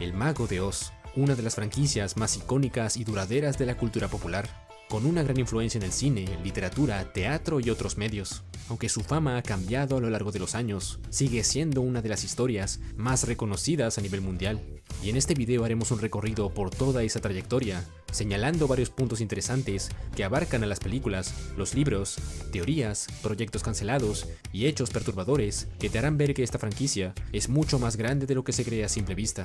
El Mago de Oz, una de las franquicias más icónicas y duraderas de la cultura popular, con una gran influencia en el cine, literatura, teatro y otros medios. Aunque su fama ha cambiado a lo largo de los años, sigue siendo una de las historias más reconocidas a nivel mundial. Y en este video haremos un recorrido por toda esa trayectoria, señalando varios puntos interesantes que abarcan a las películas, los libros, teorías, proyectos cancelados y hechos perturbadores que te harán ver que esta franquicia es mucho más grande de lo que se cree a simple vista.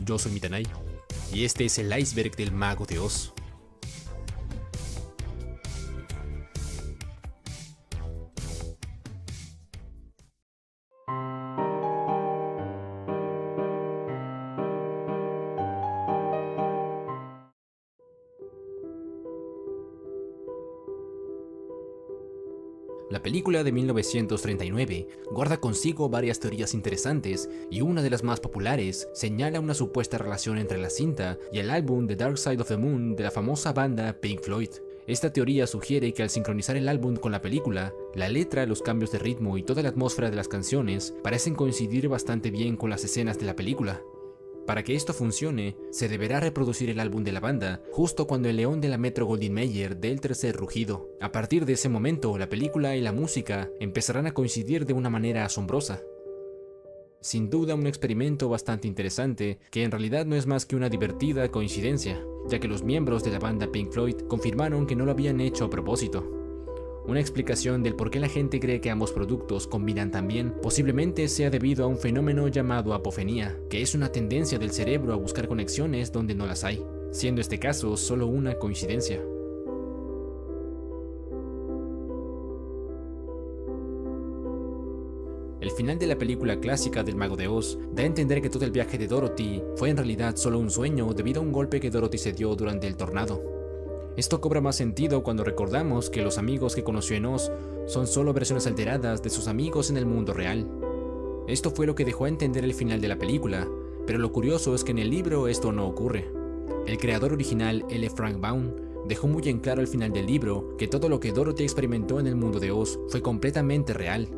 Yo soy Mitanay, y este es el iceberg del Mago de Oz. La película de 1939 guarda consigo varias teorías interesantes y una de las más populares señala una supuesta relación entre la cinta y el álbum The Dark Side of the Moon de la famosa banda Pink Floyd. Esta teoría sugiere que al sincronizar el álbum con la película, la letra, los cambios de ritmo y toda la atmósfera de las canciones parecen coincidir bastante bien con las escenas de la película. Para que esto funcione, se deberá reproducir el álbum de la banda justo cuando el león de la Metro-Goldwyn-Mayer dé el tercer rugido. A partir de ese momento, la película y la música empezarán a coincidir de una manera asombrosa. Sin duda un experimento bastante interesante, que en realidad no es más que una divertida coincidencia, ya que los miembros de la banda Pink Floyd confirmaron que no lo habían hecho a propósito. Una explicación del por qué la gente cree que ambos productos combinan tan bien posiblemente sea debido a un fenómeno llamado apofonía, que es una tendencia del cerebro a buscar conexiones donde no las hay, siendo este caso solo una coincidencia. El final de la película clásica del Mago de Oz da a entender que todo el viaje de Dorothy fue en realidad solo un sueño debido a un golpe que Dorothy se dio durante el tornado. Esto cobra más sentido cuando recordamos que los amigos que conoció en Oz son solo versiones alteradas de sus amigos en el mundo real. Esto fue lo que dejó a entender el final de la película, pero lo curioso es que en el libro esto no ocurre. El creador original, L. Frank Baum, dejó muy en claro al final del libro que todo lo que Dorothy experimentó en el mundo de Oz fue completamente real.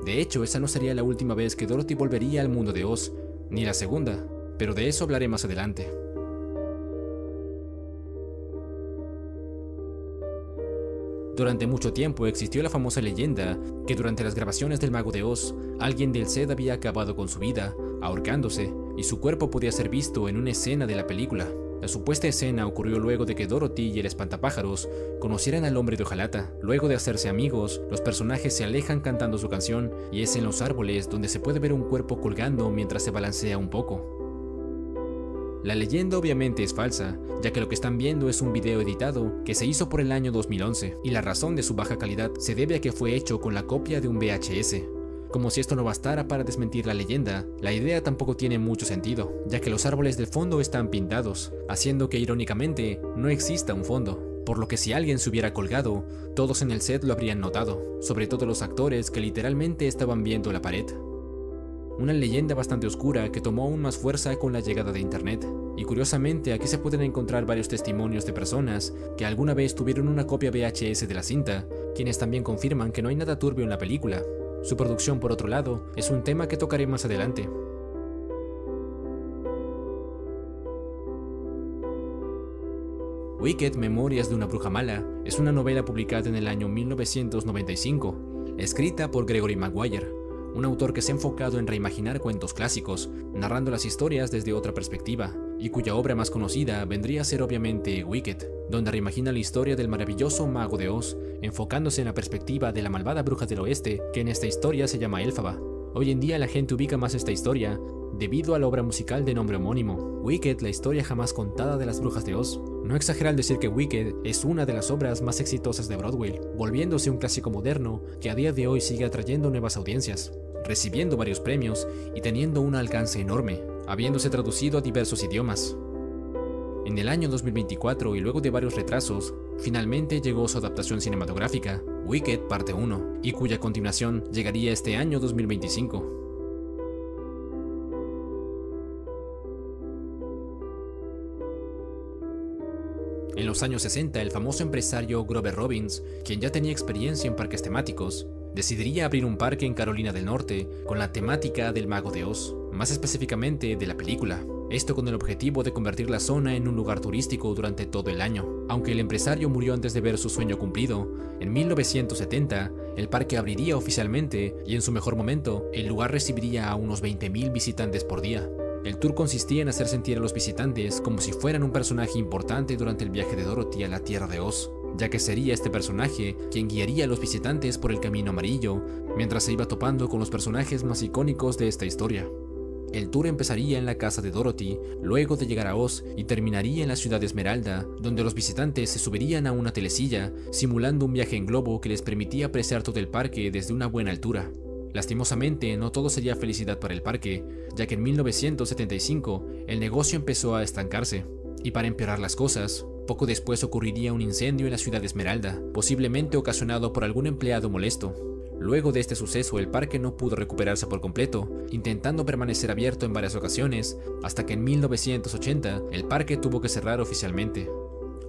De hecho, esa no sería la última vez que Dorothy volvería al mundo de Oz, ni la segunda, pero de eso hablaré más adelante. Durante mucho tiempo existió la famosa leyenda que durante las grabaciones del Mago de Oz, alguien del set había acabado con su vida, ahorcándose, y su cuerpo podía ser visto en una escena de la película. La supuesta escena ocurrió luego de que Dorothy y el espantapájaros conocieran al hombre de hojalata. Luego de hacerse amigos, los personajes se alejan cantando su canción, y es en los árboles donde se puede ver un cuerpo colgando mientras se balancea un poco. La leyenda obviamente es falsa, ya que lo que están viendo es un video editado que se hizo por el año 2011, y la razón de su baja calidad se debe a que fue hecho con la copia de un VHS. Como si esto no bastara para desmentir la leyenda, la idea tampoco tiene mucho sentido, ya que los árboles del fondo están pintados, haciendo que irónicamente no exista un fondo, por lo que si alguien se hubiera colgado, todos en el set lo habrían notado, sobre todo los actores que literalmente estaban viendo la pared. Una leyenda bastante oscura que tomó aún más fuerza con la llegada de internet, y curiosamente aquí se pueden encontrar varios testimonios de personas que alguna vez tuvieron una copia VHS de la cinta, quienes también confirman que no hay nada turbio en la película. Su producción, por otro lado, es un tema que tocaré más adelante. Wicked, Memorias de una bruja mala, es una novela publicada en el año 1995, escrita por Gregory Maguire, un autor que se ha enfocado en reimaginar cuentos clásicos, narrando las historias desde otra perspectiva, y cuya obra más conocida vendría a ser obviamente Wicked, donde reimagina la historia del maravilloso Mago de Oz, enfocándose en la perspectiva de la malvada bruja del oeste, que en esta historia se llama Elphaba. Hoy en día la gente ubica más esta historia debido a la obra musical de nombre homónimo, Wicked, la historia jamás contada de las brujas de Oz. No exagera al decir que Wicked es una de las obras más exitosas de Broadway, volviéndose un clásico moderno que a día de hoy sigue atrayendo nuevas audiencias, recibiendo varios premios y teniendo un alcance enorme, habiéndose traducido a diversos idiomas. En el año 2024 y luego de varios retrasos, finalmente llegó su adaptación cinematográfica, Wicked Parte 1, y cuya continuación llegaría este año 2025. En los años 60, el famoso empresario Grover Robbins, quien ya tenía experiencia en parques temáticos, decidiría abrir un parque en Carolina del Norte con la temática del Mago de Oz. más específicamente de la película. Esto con el objetivo de convertir la zona en un lugar turístico durante todo el año. Aunque el empresario murió antes de ver su sueño cumplido, en 1970 el parque abriría oficialmente y en su mejor momento el lugar recibiría a unos 20,000 visitantes por día. El tour consistía en hacer sentir a los visitantes como si fueran un personaje importante durante el viaje de Dorothy a la Tierra de Oz, ya que sería este personaje quien guiaría a los visitantes por el camino amarillo mientras se iba topando con los personajes más icónicos de esta historia. El tour empezaría en la casa de Dorothy, luego de llegar a Oz, y terminaría en la ciudad de Esmeralda, donde los visitantes se subirían a una telesilla, simulando un viaje en globo que les permitía apreciar todo el parque desde una buena altura. Lastimosamente, no todo sería felicidad para el parque, ya que en 1975 el negocio empezó a estancarse, y para empeorar las cosas, poco después ocurriría un incendio en la ciudad de Esmeralda, posiblemente ocasionado por algún empleado molesto. Luego de este suceso, el parque no pudo recuperarse por completo, intentando permanecer abierto en varias ocasiones, hasta que en 1980 el parque tuvo que cerrar oficialmente.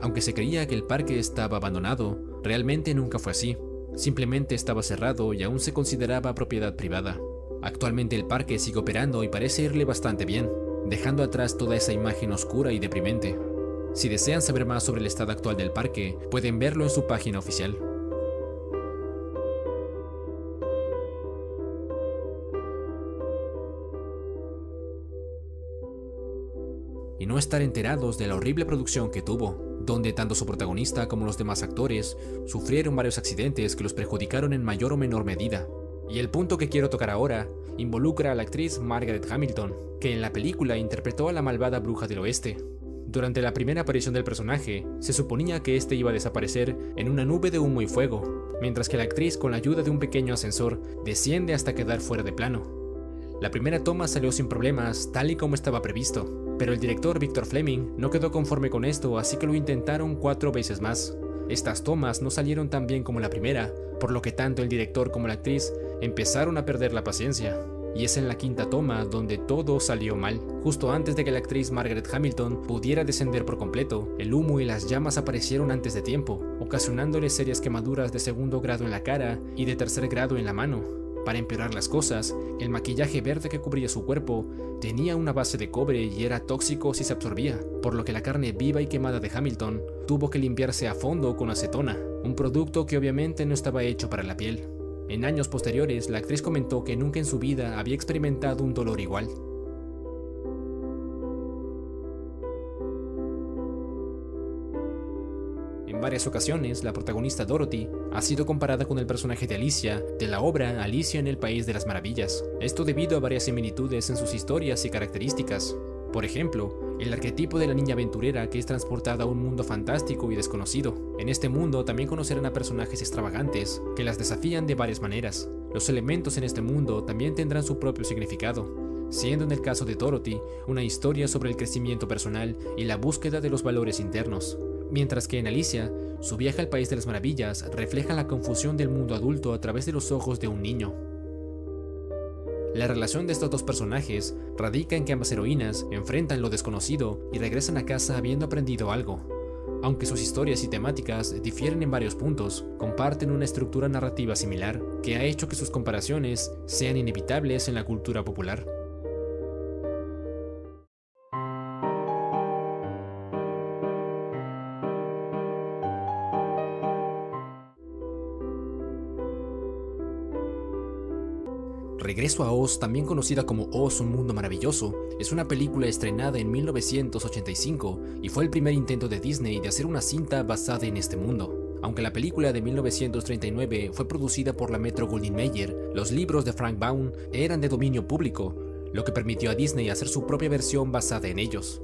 Aunque se creía que el parque estaba abandonado, realmente nunca fue así. Simplemente estaba cerrado y aún se consideraba propiedad privada. Actualmente el parque sigue operando y parece irle bastante bien, dejando atrás toda esa imagen oscura y deprimente. Si desean saber más sobre el estado actual del parque, pueden verlo en su página oficial. Y no estar enterados de la horrible producción que tuvo, donde tanto su protagonista como los demás actores sufrieron varios accidentes que los perjudicaron en mayor o menor medida. Y el punto que quiero tocar ahora involucra a la actriz Margaret Hamilton, que en la película interpretó a la malvada bruja del oeste. Durante la primera aparición del personaje, se suponía que este iba a desaparecer en una nube de humo y fuego, mientras que la actriz, con la ayuda de un pequeño ascensor, desciende hasta quedar fuera de plano. La primera toma salió sin problemas, tal y como estaba previsto, pero el director Victor Fleming no quedó conforme con esto, así que lo intentaron 4 veces más. Estas tomas no salieron tan bien como la primera, por lo que tanto el director como la actriz empezaron a perder la paciencia. Y es en la quinta toma donde todo salió mal. Justo antes de que la actriz Margaret Hamilton pudiera descender por completo, el humo y las llamas aparecieron antes de tiempo, ocasionándole serias quemaduras de 2º grado en la cara y de 3er grado en la mano. Para empeorar las cosas, el maquillaje verde que cubría su cuerpo tenía una base de cobre y era tóxico si se absorbía, por lo que la carne viva y quemada de Hamilton tuvo que limpiarse a fondo con acetona, un producto que obviamente no estaba hecho para la piel. En años posteriores, la actriz comentó que nunca en su vida había experimentado un dolor igual. En varias ocasiones, la protagonista Dorothy ha sido comparada con el personaje de Alicia de la obra Alicia en el País de las Maravillas, esto debido a varias similitudes en sus historias y características. Por ejemplo, el arquetipo de la niña aventurera que es transportada a un mundo fantástico y desconocido. En este mundo también conocerán a personajes extravagantes que las desafían de varias maneras. Los elementos en este mundo también tendrán su propio significado, siendo en el caso de Dorothy una historia sobre el crecimiento personal y la búsqueda de los valores internos, mientras que en Alicia, su viaje al País de las Maravillas refleja la confusión del mundo adulto a través de los ojos de un niño. La relación de estos dos personajes radica en que ambas heroínas enfrentan lo desconocido y regresan a casa habiendo aprendido algo. Aunque sus historias y temáticas difieren en varios puntos, comparten una estructura narrativa similar que ha hecho que sus comparaciones sean inevitables en la cultura popular. Regreso a Oz, también conocida como Oz, un mundo maravilloso, es una película estrenada en 1985 y fue el primer intento de Disney de hacer una cinta basada en este mundo. Aunque la película de 1939 fue producida por la Metro-Goldwyn-Mayer, los libros de Frank Baum eran de dominio público, lo que permitió a Disney hacer su propia versión basada en ellos.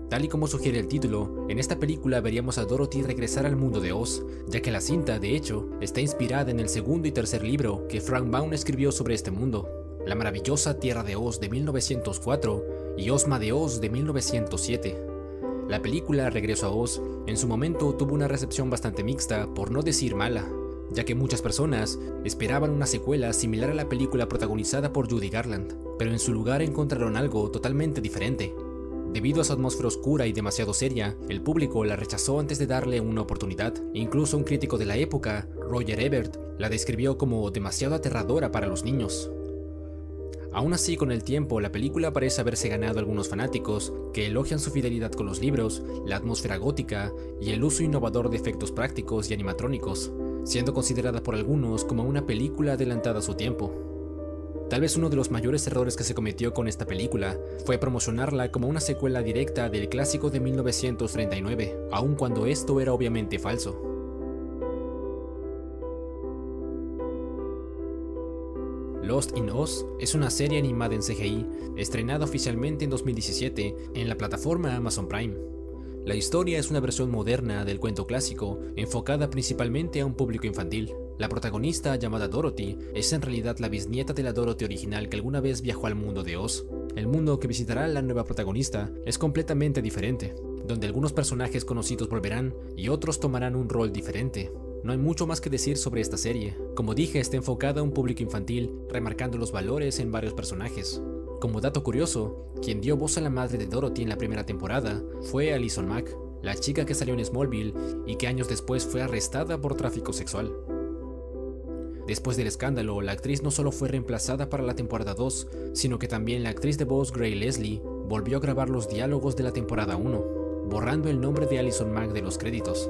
Tal y como sugiere el título, en esta película veríamos a Dorothy regresar al mundo de Oz, ya que la cinta, de hecho, está inspirada en el 2º y 3er libro que Frank Baum escribió sobre este mundo, La maravillosa Tierra de Oz de 1904 y Ozma de Oz de 1907. La película Regreso a Oz en su momento tuvo una recepción bastante mixta, por no decir mala, ya que muchas personas esperaban una secuela similar a la película protagonizada por Judy Garland, pero en su lugar encontraron algo totalmente diferente. Debido a su atmósfera oscura y demasiado seria, el público la rechazó antes de darle una oportunidad. Incluso un crítico de la época, Roger Ebert, la describió como demasiado aterradora para los niños. Aún así, con el tiempo, la película parece haberse ganado a algunos fanáticos que elogian su fidelidad con los libros, la atmósfera gótica y el uso innovador de efectos prácticos y animatrónicos, siendo considerada por algunos como una película adelantada a su tiempo. Tal vez uno de los mayores errores que se cometió con esta película fue promocionarla como una secuela directa del clásico de 1939, aun cuando esto era obviamente falso. Lost in Oz es una serie animada en CGI, estrenada oficialmente en 2017 en la plataforma Amazon Prime. La historia es una versión moderna del cuento clásico, enfocada principalmente a un público infantil. La protagonista, llamada Dorothy, es en realidad la bisnieta de la Dorothy original que alguna vez viajó al mundo de Oz. El mundo que visitará la nueva protagonista es completamente diferente, donde algunos personajes conocidos volverán y otros tomarán un rol diferente. No hay mucho más que decir sobre esta serie. Como dije, está enfocada a un público infantil, remarcando los valores en varios personajes. Como dato curioso, quien dio voz a la madre de Dorothy en la primera temporada fue Allison Mack, la chica que salió en Smallville y que años después fue arrestada por tráfico sexual. Después del escándalo, la actriz no solo fue reemplazada para la temporada 2, sino que también la actriz de voz Gray Leslie volvió a grabar los diálogos de la temporada 1, borrando el nombre de Allison Mack de los créditos.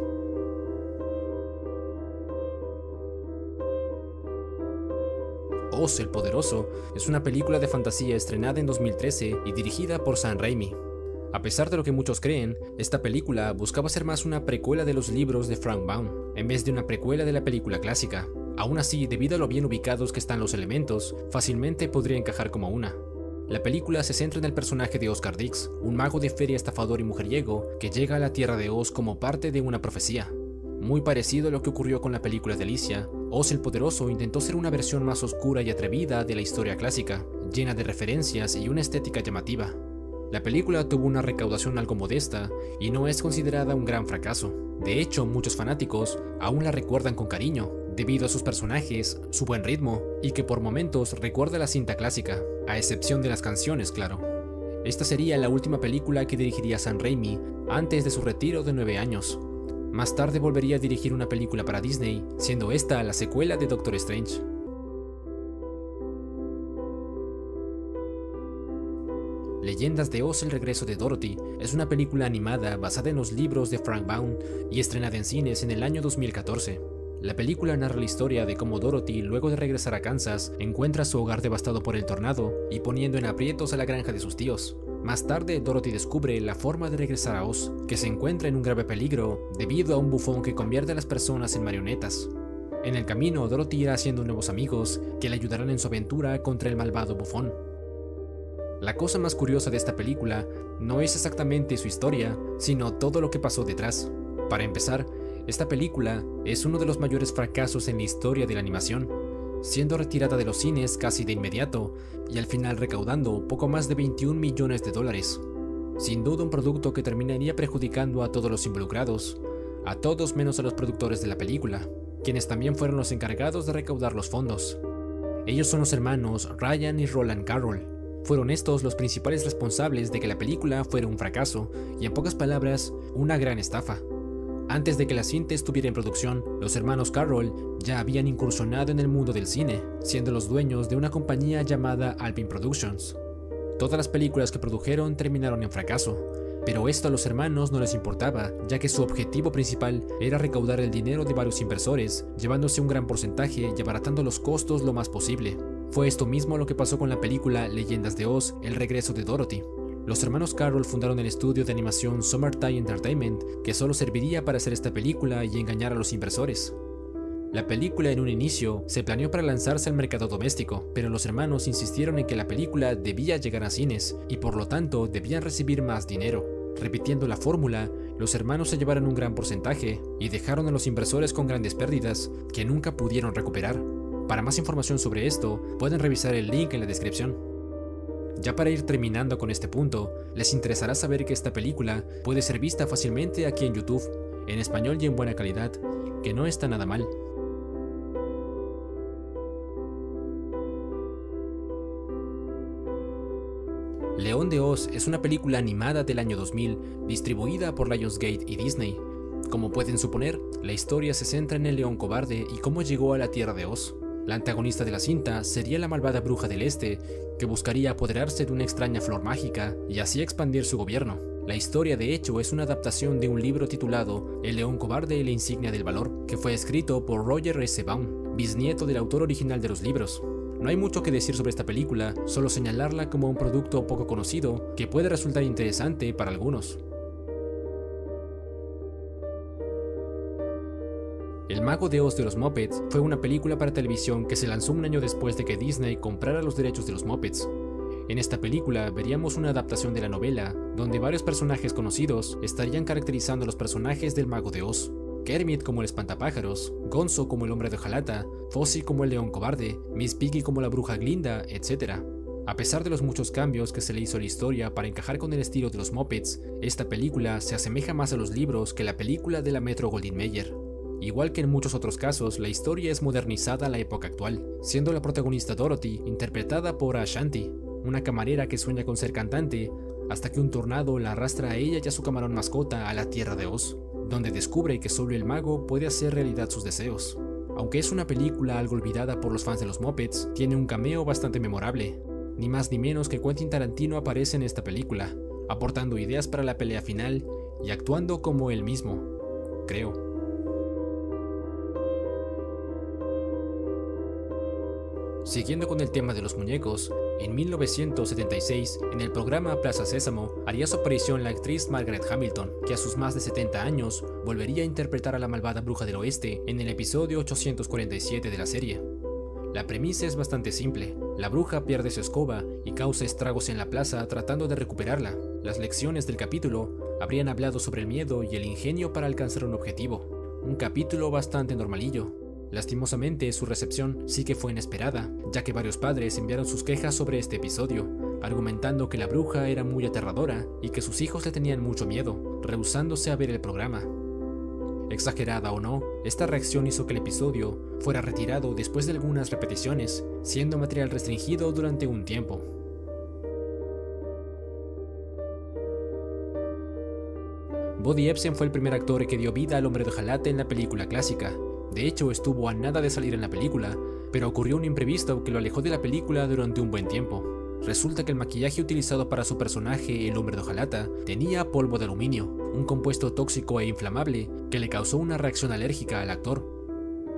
Oz el Poderoso es una película de fantasía estrenada en 2013 y dirigida por Sam Raimi. A pesar de lo que muchos creen, esta película buscaba ser más una precuela de los libros de Frank Baum, en vez de una precuela de la película clásica. Aún así, debido a lo bien ubicados que están los elementos, fácilmente podría encajar como una. La película se centra en el personaje de Oscar Dix, un mago de feria estafador y mujeriego que llega a la tierra de Oz como parte de una profecía. Muy parecido a lo que ocurrió con la película de Alicia, Oz el Poderoso intentó ser una versión más oscura y atrevida de la historia clásica, llena de referencias y una estética llamativa. La película tuvo una recaudación algo modesta y no es considerada un gran fracaso. De hecho, muchos fanáticos aún la recuerdan con cariño, debido a sus personajes, su buen ritmo y que por momentos recuerda la cinta clásica, a excepción de las canciones, claro. Esta sería la última película que dirigiría Sam Raimi antes de su retiro de 9 años. Más tarde volvería a dirigir una película para Disney, siendo esta la secuela de Doctor Strange. Leyendas de Oz: El regreso de Dorothy es una película animada basada en los libros de Frank Baum y estrenada en cines en el año 2014. La película narra la historia de cómo Dorothy, luego de regresar a Kansas, encuentra su hogar devastado por el tornado y poniendo en aprietos a la granja de sus tíos. Más tarde, Dorothy descubre la forma de regresar a Oz, que se encuentra en un grave peligro debido a un bufón que convierte a las personas en marionetas. En el camino, Dorothy irá haciendo nuevos amigos que le ayudarán en su aventura contra el malvado bufón. La cosa más curiosa de esta película no es exactamente su historia, sino todo lo que pasó detrás. Para empezar, esta película es uno de los mayores fracasos en la historia de la animación, siendo retirada de los cines casi de inmediato y al final recaudando poco más de 21 millones de dólares. Sin duda un producto que terminaría perjudicando a todos los involucrados, a todos menos a los productores de la película, quienes también fueron los encargados de recaudar los fondos. Ellos son los hermanos Ryan y Roland Carroll. Fueron estos los principales responsables de que la película fuera un fracaso y, en pocas palabras, una gran estafa. Antes de que la cinta estuviera en producción, los hermanos Carroll ya habían incursionado en el mundo del cine, siendo los dueños de una compañía llamada Alpine Productions. Todas las películas que produjeron terminaron en fracaso, pero esto a los hermanos no les importaba, ya que su objetivo principal era recaudar el dinero de varios inversores, llevándose un gran porcentaje y abaratando los costos lo más posible. Fue esto mismo lo que pasó con la película Leyendas de Oz: El regreso de Dorothy. Los hermanos Carroll fundaron el estudio de animación Summertime Entertainment, que solo serviría para hacer esta película y engañar a los inversores. La película en un inicio se planeó para lanzarse al mercado doméstico, pero los hermanos insistieron en que la película debía llegar a cines y por lo tanto debían recibir más dinero. Repitiendo la fórmula, los hermanos se llevaron un gran porcentaje y dejaron a los inversores con grandes pérdidas que nunca pudieron recuperar. Para más información sobre esto, pueden revisar el link en la descripción. Ya para ir terminando con este punto, les interesará saber que esta película puede ser vista fácilmente aquí en YouTube, en español y en buena calidad, que no está nada mal. León de Oz es una película animada del año 2000, distribuida por Lionsgate y Disney. Como pueden suponer, la historia se centra en el león cobarde y cómo llegó a la tierra de Oz. La antagonista de la cinta sería la malvada bruja del este, que buscaría apoderarse de una extraña flor mágica y así expandir su gobierno. La historia, de hecho, es una adaptación de un libro titulado El león cobarde y la insignia del valor, que fue escrito por Roger S. Vaughn, bisnieto del autor original de los libros. No hay mucho que decir sobre esta película, solo señalarla como un producto poco conocido que puede resultar interesante para algunos. El Mago de Oz de los Muppets fue una película para televisión que se lanzó un año después de que Disney comprara los derechos de los Muppets. En esta película veríamos una adaptación de la novela, donde varios personajes conocidos estarían caracterizando a los personajes del Mago de Oz. Kermit como el espantapájaros, Gonzo como el hombre de hojalata, Fozzie como el león cobarde, Miss Piggy como la bruja Glinda, etc. A pesar de los muchos cambios que se le hizo a la historia para encajar con el estilo de los Muppets, esta película se asemeja más a los libros que la película de la Metro-Goldwyn-Mayer. Igual que en muchos otros casos, la historia es modernizada a la época actual, siendo la protagonista Dorothy interpretada por Ashanti, una camarera que sueña con ser cantante, hasta que un tornado la arrastra a ella y a su camarón mascota a la tierra de Oz, donde descubre que solo el mago puede hacer realidad sus deseos. Aunque es una película algo olvidada por los fans de los Muppets, tiene un cameo bastante memorable. Ni más ni menos que Quentin Tarantino aparece en esta película, aportando ideas para la pelea final y actuando como él mismo, creo. Siguiendo con el tema de los muñecos, en 1976, en el programa Plaza Sésamo, haría su aparición la actriz Margaret Hamilton, que a sus más de 70 años volvería a interpretar a la malvada bruja del oeste en el episodio 847 de la serie. La premisa es bastante simple: la bruja pierde su escoba y causa estragos en la plaza tratando de recuperarla. Las lecciones del capítulo habrían hablado sobre el miedo y el ingenio para alcanzar un objetivo. Un capítulo bastante normalillo. Lastimosamente, su recepción sí que fue inesperada, ya que varios padres enviaron sus quejas sobre este episodio, argumentando que la bruja era muy aterradora y que sus hijos le tenían mucho miedo, rehusándose a ver el programa. Exagerada o no, esta reacción hizo que el episodio fuera retirado después de algunas repeticiones, siendo material restringido durante un tiempo. Buddy Ebsen fue el primer actor que dio vida al hombre de hojalata en la película clásica. De hecho, estuvo a nada de salir en la película, pero ocurrió un imprevisto que lo alejó de la película durante un buen tiempo. Resulta que el maquillaje utilizado para su personaje, el hombre de hojalata, tenía polvo de aluminio, un compuesto tóxico e inflamable que le causó una reacción alérgica al actor.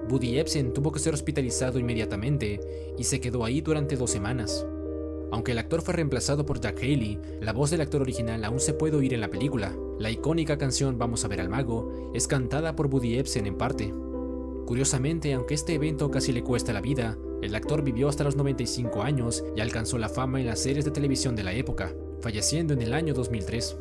Buddy Ebsen tuvo que ser hospitalizado inmediatamente y se quedó ahí durante 2 semanas. Aunque el actor fue reemplazado por Jack Haley, la voz del actor original aún se puede oír en la película. La icónica canción Vamos a ver al mago es cantada por Buddy Ebsen en parte. Curiosamente, aunque este evento casi le cuesta la vida, el actor vivió hasta los 95 años y alcanzó la fama en las series de televisión de la época, falleciendo en el año 2003.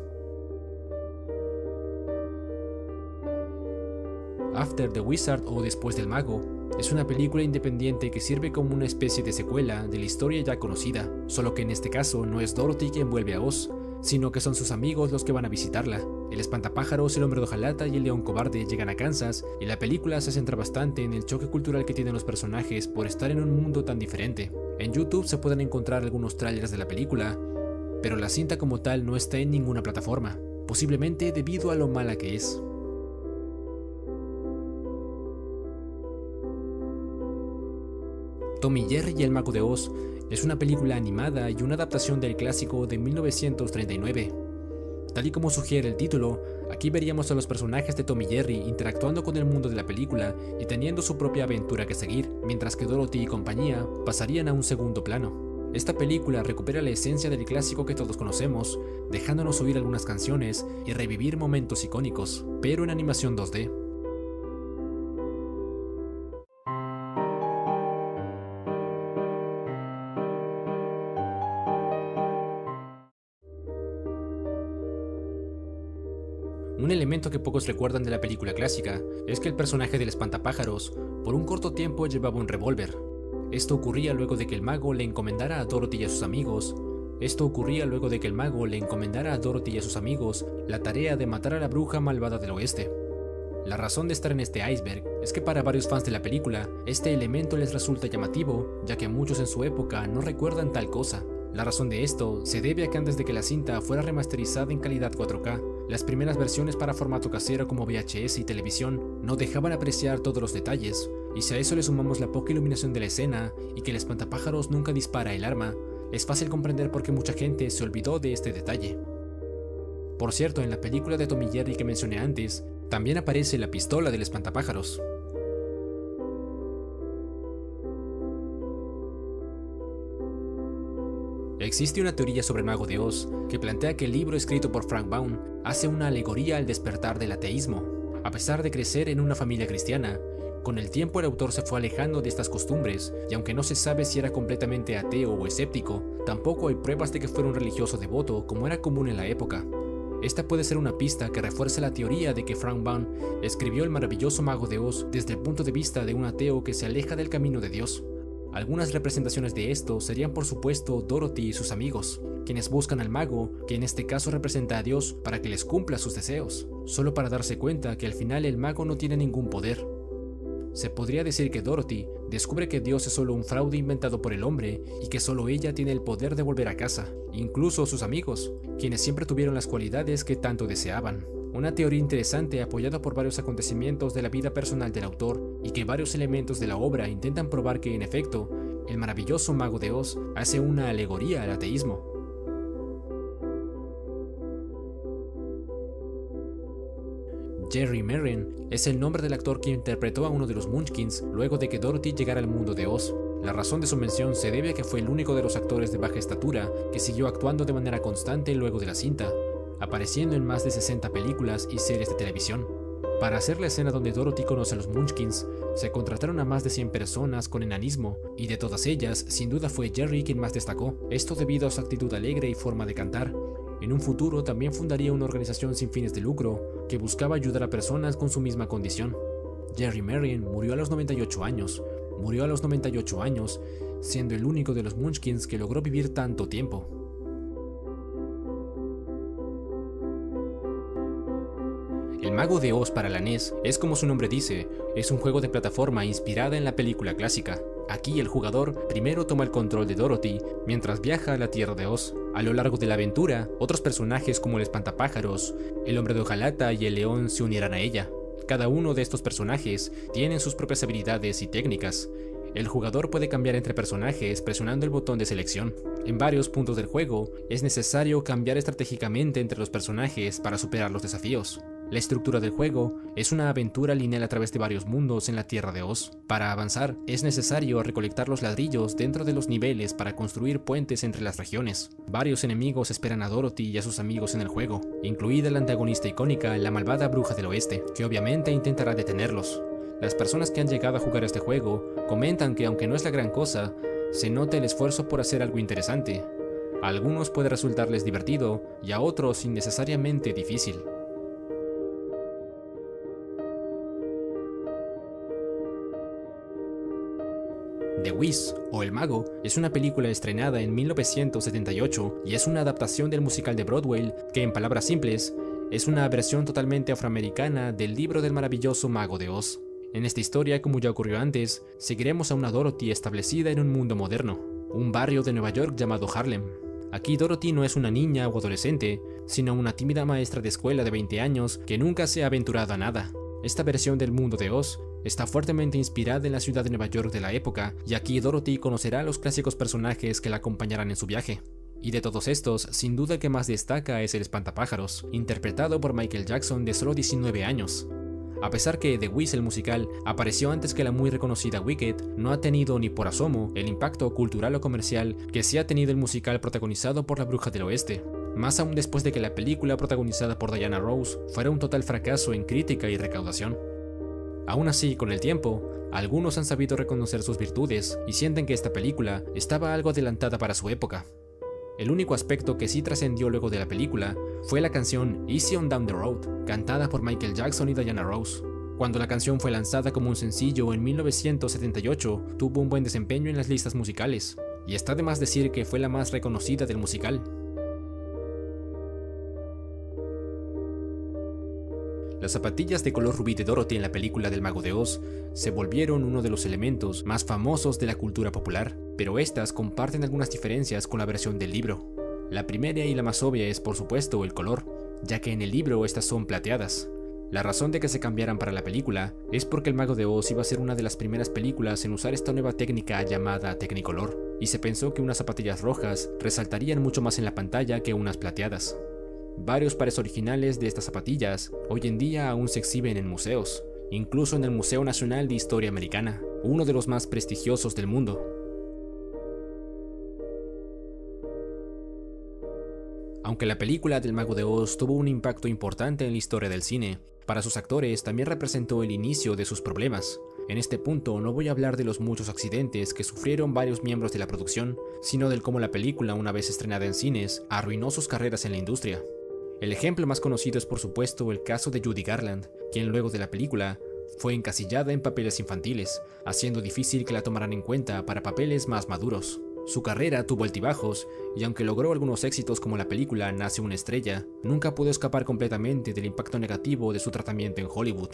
After the Wizard o Después del Mago es una película independiente que sirve como una especie de secuela de la historia ya conocida, solo que en este caso no es Dorothy quien vuelve a Oz, sino que son sus amigos los que van a visitarla. El espantapájaros, el hombre de hojalata y el león cobarde llegan a Kansas y la película se centra bastante en el choque cultural que tienen los personajes por estar en un mundo tan diferente. En YouTube se pueden encontrar algunos trailers de la película, pero la cinta como tal no está en ninguna plataforma, posiblemente debido a lo mala que es. Tom y Jerry y el Mago de Oz es una película animada y una adaptación del clásico de 1939. Tal y como sugiere el título, aquí veríamos a los personajes de Tom y Jerry interactuando con el mundo de la película y teniendo su propia aventura que seguir, mientras que Dorothy y compañía pasarían a un segundo plano. Esta película recupera la esencia del clásico que todos conocemos, dejándonos oír algunas canciones y revivir momentos icónicos, pero en animación 2D. Un elemento que pocos recuerdan de la película clásica es que el personaje del espantapájaros por un corto tiempo llevaba un revólver. Esto ocurría luego de que el mago le encomendara a Dorothy y a sus amigos la tarea de matar a la bruja malvada del oeste. La razón de estar en este iceberg es que para varios fans de la película, este elemento les resulta llamativo, ya que muchos en su época no recuerdan tal cosa. La razón de esto se debe a que antes de que la cinta fuera remasterizada en calidad 4K, las primeras versiones para formato casero como VHS y televisión no dejaban apreciar todos los detalles, Y si a eso le sumamos la poca iluminación de la escena y que el espantapájaros nunca dispara el arma, es fácil comprender por qué mucha gente se olvidó de este detalle. Por cierto, en la película de Tom y Jerry que mencioné antes, también aparece la pistola del espantapájaros. Existe una teoría sobre el Mago de Oz que plantea que el libro escrito por Frank Baum hace una alegoría al despertar del ateísmo. A pesar de crecer en una familia cristiana, con el tiempo el autor se fue alejando de estas costumbres, y aunque no se sabe si era completamente ateo o escéptico, tampoco hay pruebas de que fuera un religioso devoto como era común en la época. Esta puede ser una pista que refuerza la teoría de que Frank Baum escribió El maravilloso Mago de Oz desde el punto de vista de un ateo que se aleja del camino de Dios. Algunas representaciones de esto serían por supuesto Dorothy y sus amigos, quienes buscan al mago, que en este caso representa a Dios, para que les cumpla sus deseos, solo para darse cuenta que al final el mago no tiene ningún poder. Se podría decir que Dorothy descubre que Dios es solo un fraude inventado por el hombre y que solo ella tiene el poder de volver a casa, incluso sus amigos, quienes siempre tuvieron las cualidades que tanto deseaban. Una teoría interesante apoyada por varios acontecimientos de la vida personal del autor y que varios elementos de la obra intentan probar que en efecto, el maravilloso Mago de Oz hace una alegoría al ateísmo. Jerry Merriam es el nombre del actor que interpretó a uno de los Munchkins luego de que Dorothy llegara al mundo de Oz. La razón de su mención se debe a que fue el único de los actores de baja estatura que siguió actuando de manera constante luego de la cinta, apareciendo en más de 60 películas y series de televisión. Para hacer la escena donde Dorothy conoce a los Munchkins, se contrataron a más de 100 personas con enanismo, y de todas ellas, sin duda fue Jerry quien más destacó, esto debido a su actitud alegre y forma de cantar. En un futuro también fundaría una organización sin fines de lucro que buscaba ayudar a personas con su misma condición. Jerry Merriam murió a los 98 años, siendo el único de los Munchkins que logró vivir tanto tiempo. El Mago de Oz para la NES es, como su nombre dice, es un juego de plataforma inspirada en la película clásica. Aquí el jugador primero toma el control de Dorothy mientras viaja a la Tierra de Oz. A lo largo de la aventura, otros personajes como el espantapájaros, el hombre de hojalata y el león se unirán a ella. Cada uno de estos personajes tienen sus propias habilidades y técnicas. El jugador puede cambiar entre personajes presionando el botón de selección. En varios puntos del juego, es necesario cambiar estratégicamente entre los personajes para superar los desafíos. La estructura del juego es una aventura lineal a través de varios mundos en la Tierra de Oz. Para avanzar, es necesario recolectar los ladrillos dentro de los niveles para construir puentes entre las regiones. Varios enemigos esperan a Dorothy y a sus amigos en el juego, incluida la antagonista icónica, la malvada Bruja del Oeste, que obviamente intentará detenerlos. Las personas que han llegado a jugar este juego comentan que aunque no es la gran cosa, se nota el esfuerzo por hacer algo interesante. A algunos puede resultarles divertido y a otros innecesariamente difícil. The Wiz, o El Mago, es una película estrenada en 1978 y es una adaptación del musical de Broadway que, en palabras simples, es una versión totalmente afroamericana del libro del maravilloso Mago de Oz. En esta historia, como ya ocurrió antes, seguiremos a una Dorothy establecida en un mundo moderno, un barrio de Nueva York llamado Harlem. Aquí Dorothy no es una niña o adolescente, sino una tímida maestra de escuela de 20 años que nunca se ha aventurado a nada. Esta versión del mundo de Oz está fuertemente inspirada en la ciudad de Nueva York de la época, y aquí Dorothy conocerá a los clásicos personajes que la acompañarán en su viaje. Y de todos estos, sin duda el que más destaca es el espantapájaros, interpretado por Michael Jackson de solo 19 años. A pesar que The Wiz, el musical, apareció antes que la muy reconocida Wicked, no ha tenido ni por asomo el impacto cultural o comercial que sí ha tenido el musical protagonizado por la Bruja del Oeste, más aún después de que la película protagonizada por Diana Ross fuera un total fracaso en crítica y recaudación. Aún así, con el tiempo, algunos han sabido reconocer sus virtudes y sienten que esta película estaba algo adelantada para su época. El único aspecto que sí trascendió luego de la película fue la canción Easy on Down the Road, cantada por Michael Jackson y Diana Ross. Cuando la canción fue lanzada como un sencillo en 1978, tuvo un buen desempeño en las listas musicales, y está de más decir que fue la más reconocida del musical. Las zapatillas de color rubí de Dorothy en la película del Mago de Oz se volvieron uno de los elementos más famosos de la cultura popular, pero estas comparten algunas diferencias con la versión del libro. La primera y la más obvia es, por supuesto, el color, ya que en el libro estas son plateadas. La razón de que se cambiaran para la película es porque El Mago de Oz iba a ser una de las primeras películas en usar esta nueva técnica llamada Technicolor, y se pensó que unas zapatillas rojas resaltarían mucho más en la pantalla que unas plateadas. Varios pares originales de estas zapatillas hoy en día aún se exhiben en museos, incluso en el Museo Nacional de Historia Americana, uno de los más prestigiosos del mundo. Aunque la película del Mago de Oz tuvo un impacto importante en la historia del cine, para sus actores también representó el inicio de sus problemas. En este punto no voy a hablar de los muchos accidentes que sufrieron varios miembros de la producción, sino del cómo la película, una vez estrenada en cines, arruinó sus carreras en la industria. El ejemplo más conocido es por supuesto el caso de Judy Garland, quien luego de la película fue encasillada en papeles infantiles, haciendo difícil que la tomaran en cuenta para papeles más maduros. Su carrera tuvo altibajos, y aunque logró algunos éxitos como la película Nace una estrella, nunca pudo escapar completamente del impacto negativo de su tratamiento en Hollywood.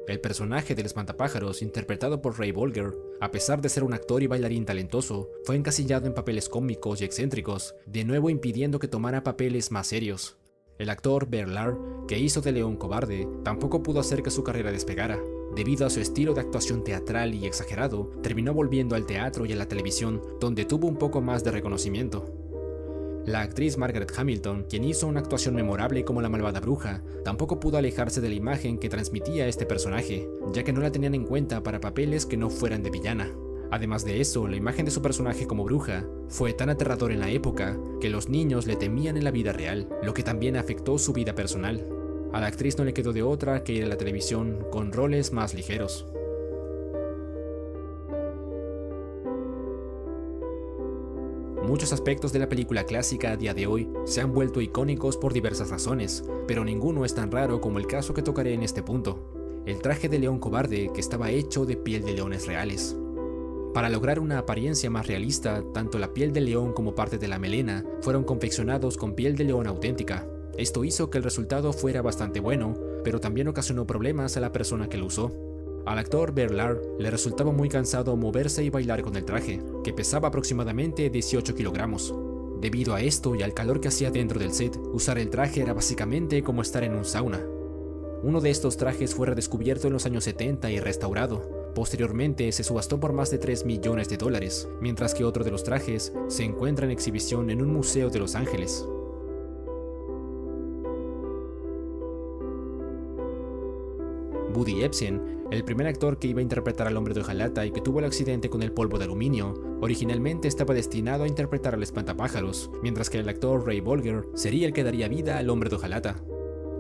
El personaje del espantapájaros, interpretado por Ray Bolger, a pesar de ser un actor y bailarín talentoso, fue encasillado en papeles cómicos y excéntricos, de nuevo impidiendo que tomara papeles más serios. El actor Bernard, que hizo de León Cobarde, tampoco pudo hacer que su carrera despegara. Debido a su estilo de actuación teatral y exagerado, terminó volviendo al teatro y a la televisión, donde tuvo un poco más de reconocimiento. La actriz Margaret Hamilton, quien hizo una actuación memorable como la malvada bruja, tampoco pudo alejarse de la imagen que transmitía este personaje, ya que no la tenían en cuenta para papeles que no fueran de villana. Además de eso, la imagen de su personaje como bruja fue tan aterradora en la época que los niños le temían en la vida real, lo que también afectó su vida personal. A la actriz no le quedó de otra que ir a la televisión con roles más ligeros. Muchos aspectos de la película clásica a día de hoy se han vuelto icónicos por diversas razones, pero ninguno es tan raro como el caso que tocaré en este punto: el traje de león cobarde, que estaba hecho de piel de leones reales. Para lograr una apariencia más realista, tanto la piel del león como parte de la melena fueron confeccionados con piel de león auténtica. Esto hizo que el resultado fuera bastante bueno, pero también ocasionó problemas a la persona que lo usó. Al actor Bernard le resultaba muy cansado moverse y bailar con el traje, que pesaba aproximadamente 18 kilogramos. Debido a esto y al calor que hacía dentro del set, usar el traje era básicamente como estar en un sauna. Uno de estos trajes fue redescubierto en los años 70 y restaurado. Posteriormente se subastó por más de $3 millones, mientras que otro de los trajes se encuentra en exhibición en un museo de Los Ángeles. Buddy Ebsen, el primer actor que iba a interpretar al hombre de hojalata y que tuvo el accidente con el polvo de aluminio, originalmente estaba destinado a interpretar al espantapájaros, mientras que el actor Ray Bolger sería el que daría vida al hombre de hojalata.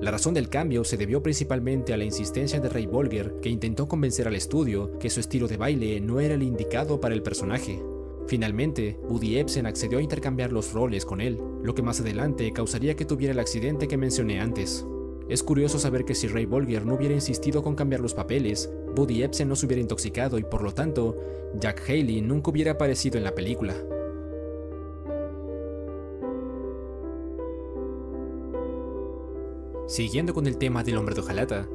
La razón del cambio se debió principalmente a la insistencia de Ray Bolger, que intentó convencer al estudio que su estilo de baile no era el indicado para el personaje. Finalmente, Buddy Ebsen accedió a intercambiar los roles con él, lo que más adelante causaría que tuviera el accidente que mencioné antes. Es curioso saber que si Ray Bolger no hubiera insistido con cambiar los papeles, Buddy Ebsen no se hubiera intoxicado y por lo tanto, Jack Haley nunca hubiera aparecido en la película. Siguiendo con el tema del hombre de hojalata,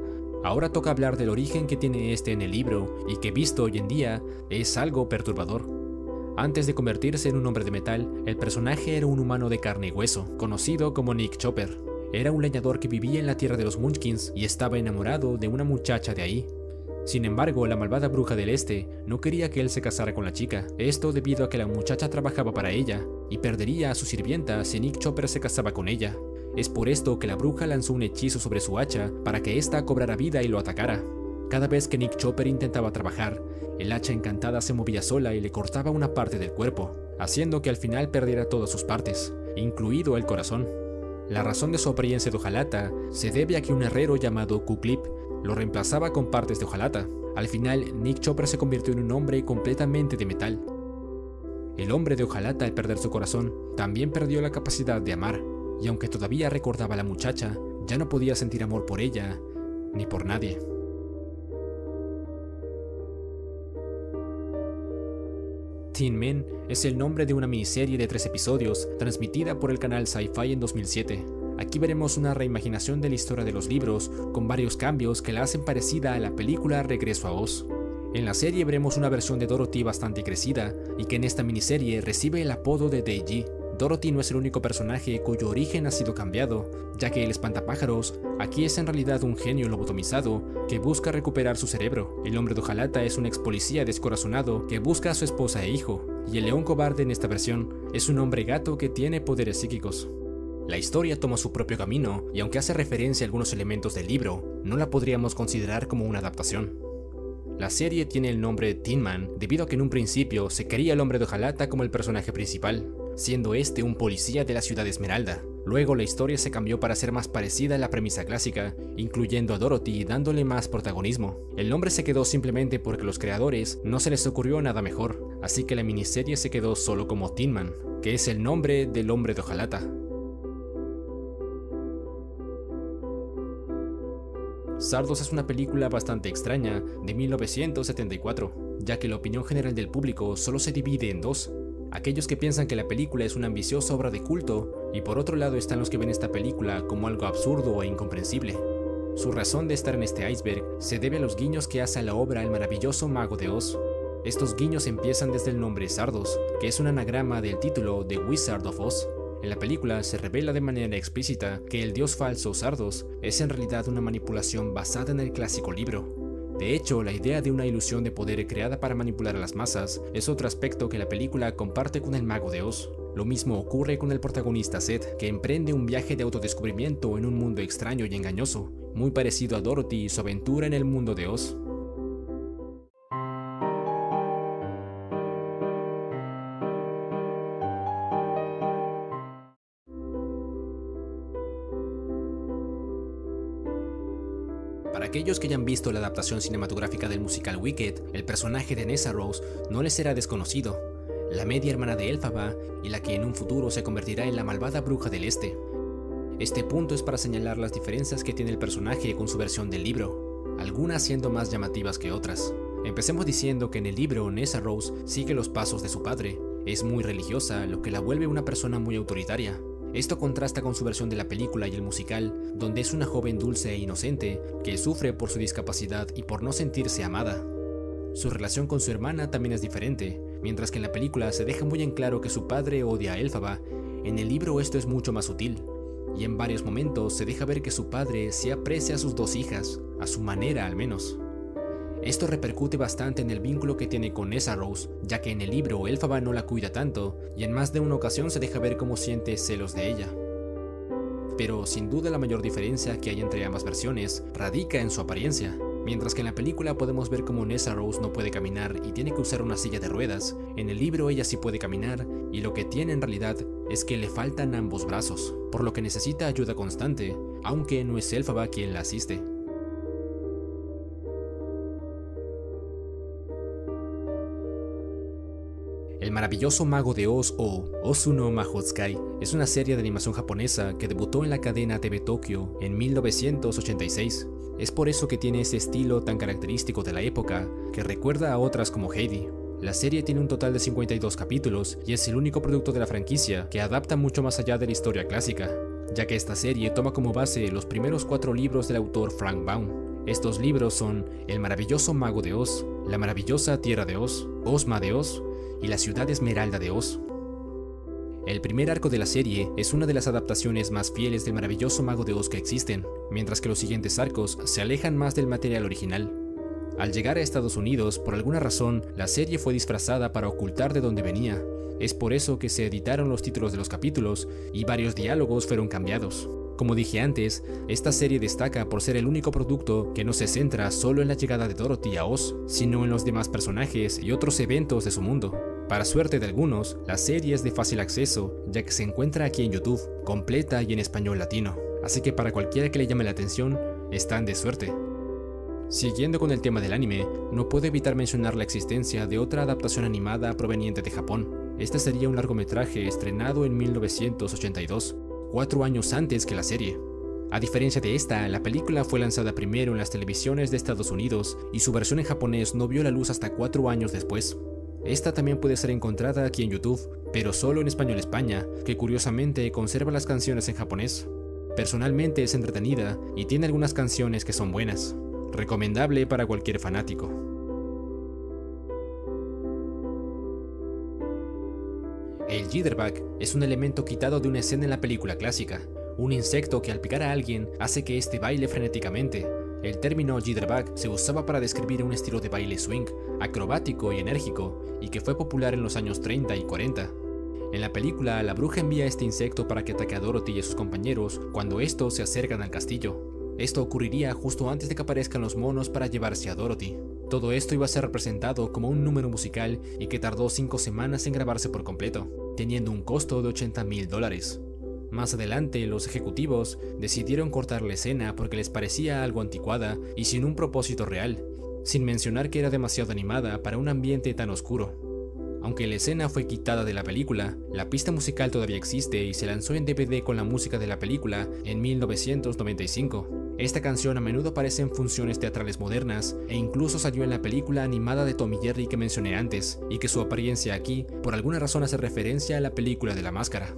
ahora toca hablar del origen que tiene este en el libro y que visto hoy en día es algo perturbador. Antes de convertirse en un hombre de metal, el personaje era un humano de carne y hueso, conocido como Nick Chopper. Era un leñador que vivía en la tierra de los Munchkins y estaba enamorado de una muchacha de ahí. Sin embargo, la malvada bruja del este no quería que él se casara con la chica, esto debido a que la muchacha trabajaba para ella y perdería a su sirvienta si Nick Chopper se casaba con ella. Es por esto que la bruja lanzó un hechizo sobre su hacha para que ésta cobrara vida y lo atacara. Cada vez que Nick Chopper intentaba trabajar, el hacha encantada se movía sola y le cortaba una parte del cuerpo, haciendo que al final perdiera todas sus partes, incluido el corazón. La razón de su apariencia de hojalata se debe a que un herrero llamado Q-Clip lo reemplazaba con partes de hojalata. Al final, Nick Chopper se convirtió en un hombre completamente de metal. El hombre de hojalata, al perder su corazón, también perdió la capacidad de amar, y aunque todavía recordaba a la muchacha, ya no podía sentir amor por ella, ni por nadie. Tin Men es el nombre de una miniserie de 3 episodios transmitida por el canal Sci-Fi en 2007. Aquí veremos una reimaginación de la historia de los libros con varios cambios que la hacen parecida a la película Regreso a Oz. En la serie veremos una versión de Dorothy bastante crecida y que en esta miniserie recibe el apodo de Daisy. Dorothy no es el único personaje cuyo origen ha sido cambiado, ya que el espantapájaros aquí es en realidad un genio lobotomizado que busca recuperar su cerebro. El hombre de hojalata es un ex policía descorazonado que busca a su esposa e hijo, y el león cobarde en esta versión es un hombre gato que tiene poderes psíquicos. La historia toma su propio camino, y aunque hace referencia a algunos elementos del libro, no la podríamos considerar como una adaptación. La serie tiene el nombre Tin Man debido a que en un principio se quería al hombre de hojalata como el personaje principal, siendo este un policía de la ciudad de Esmeralda. Luego la historia se cambió para ser más parecida a la premisa clásica, incluyendo a Dorothy dándole más protagonismo. El nombre se quedó simplemente porque a los creadores no se les ocurrió nada mejor, así que la miniserie se quedó solo como Tin Man, que es el nombre del hombre de hojalata. Zardos es una película bastante extraña de 1974, ya que la opinión general del público solo se divide en dos: aquellos que piensan que la película es una ambiciosa obra de culto, y por otro lado están los que ven esta película como algo absurdo e incomprensible. Su razón de estar en este iceberg se debe a los guiños que hace a la obra El maravilloso Mago de Oz. Estos guiños empiezan desde el nombre Zardos, que es un anagrama del título The Wizard of Oz. En la película se revela de manera explícita que el dios falso Zardos es en realidad una manipulación basada en el clásico libro. De hecho, la idea de una ilusión de poder creada para manipular a las masas es otro aspecto que la película comparte con el Mago de Oz. Lo mismo ocurre con el protagonista Seth, que emprende un viaje de autodescubrimiento en un mundo extraño y engañoso, muy parecido a Dorothy y su aventura en el mundo de Oz. Para aquellos que hayan visto la adaptación cinematográfica del musical Wicked, el personaje de Nessa Rose no les será desconocido, la media hermana de Elphaba y la que en un futuro se convertirá en la malvada bruja del Este. Este punto es para señalar las diferencias que tiene el personaje con su versión del libro, algunas siendo más llamativas que otras. Empecemos diciendo que en el libro Nessa Rose sigue los pasos de su padre, es muy religiosa, lo que la vuelve una persona muy autoritaria. Esto contrasta con su versión de la película y el musical, donde es una joven dulce e inocente que sufre por su discapacidad y por no sentirse amada. Su relación con su hermana también es diferente. Mientras que en la película se deja muy en claro que su padre odia a Elphaba, en el libro esto es mucho más sutil, y en varios momentos se deja ver que su padre sí aprecia a sus dos hijas, a su manera al menos. Esto repercute bastante en el vínculo que tiene con Nessa Rose, ya que en el libro Elphaba no la cuida tanto, y en más de una ocasión se deja ver cómo siente celos de ella. Pero sin duda la mayor diferencia que hay entre ambas versiones radica en su apariencia. Mientras que en la película podemos ver cómo Nessa Rose no puede caminar y tiene que usar una silla de ruedas, en el libro ella sí puede caminar, y lo que tiene en realidad es que le faltan ambos brazos, por lo que necesita ayuda constante, aunque no es Elphaba quien la asiste. El maravilloso Mago de Oz o Ozu no Mahotsukai es una serie de animación japonesa que debutó en la cadena TV Tokyo en 1986. Es por eso que tiene ese estilo tan característico de la época, que recuerda a otras como Heidi. La serie tiene un total de 52 capítulos y es el único producto de la franquicia que adapta mucho más allá de la historia clásica, ya que esta serie toma como base los primeros 4 libros del autor Frank Baum. Estos libros son El maravilloso Mago de Oz, La maravillosa Tierra de Oz, Ozma de Oz y La ciudad esmeralda de Oz. El primer arco de la serie es una de las adaptaciones más fieles del maravilloso Mago de Oz que existen, mientras que los siguientes arcos se alejan más del material original. Al llegar a Estados Unidos, por alguna razón, la serie fue disfrazada para ocultar de dónde venía. Es por eso que se editaron los títulos de los capítulos y varios diálogos fueron cambiados. Como dije antes, esta serie destaca por ser el único producto que no se centra solo en la llegada de Dorothy a Oz, sino en los demás personajes y otros eventos de su mundo. Para suerte de algunos, la serie es de fácil acceso, ya que se encuentra aquí en YouTube, completa y en español latino. Así que para cualquiera que le llame la atención, están de suerte. Siguiendo con el tema del anime, no puedo evitar mencionar la existencia de otra adaptación animada proveniente de Japón. Este sería un largometraje estrenado en 1982, 4 años antes que la serie. A diferencia de esta, la película fue lanzada primero en las televisiones de Estados Unidos y su versión en japonés no vio la luz hasta 4 años después. Esta también puede ser encontrada aquí en YouTube, pero solo en español España, que curiosamente conserva las canciones en japonés. Personalmente es entretenida y tiene algunas canciones que son buenas. Recomendable para cualquier fanático. El jitterbug es un elemento quitado de una escena en la película clásica, un insecto que al picar a alguien hace que éste baile frenéticamente. El término jitterbug se usaba para describir un estilo de baile swing, acrobático y enérgico, y que fue popular en los años 30 y 40. En la película, la bruja envía a este insecto para que ataque a Dorothy y a sus compañeros cuando estos se acercan al castillo. Esto ocurriría justo antes de que aparezcan los monos para llevarse a Dorothy. Todo esto iba a ser representado como un número musical y que tardó 5 semanas en grabarse por completo, teniendo un costo de $80,000. Más adelante, los ejecutivos decidieron cortar la escena porque les parecía algo anticuada y sin un propósito real, sin mencionar que era demasiado animada para un ambiente tan oscuro. Aunque la escena fue quitada de la película, la pista musical todavía existe y se lanzó en DVD con la música de la película en 1995. Esta canción a menudo aparece en funciones teatrales modernas e incluso salió en la película animada de Tom y Jerry que mencioné antes, y que su apariencia aquí por alguna razón hace referencia a la película de la máscara.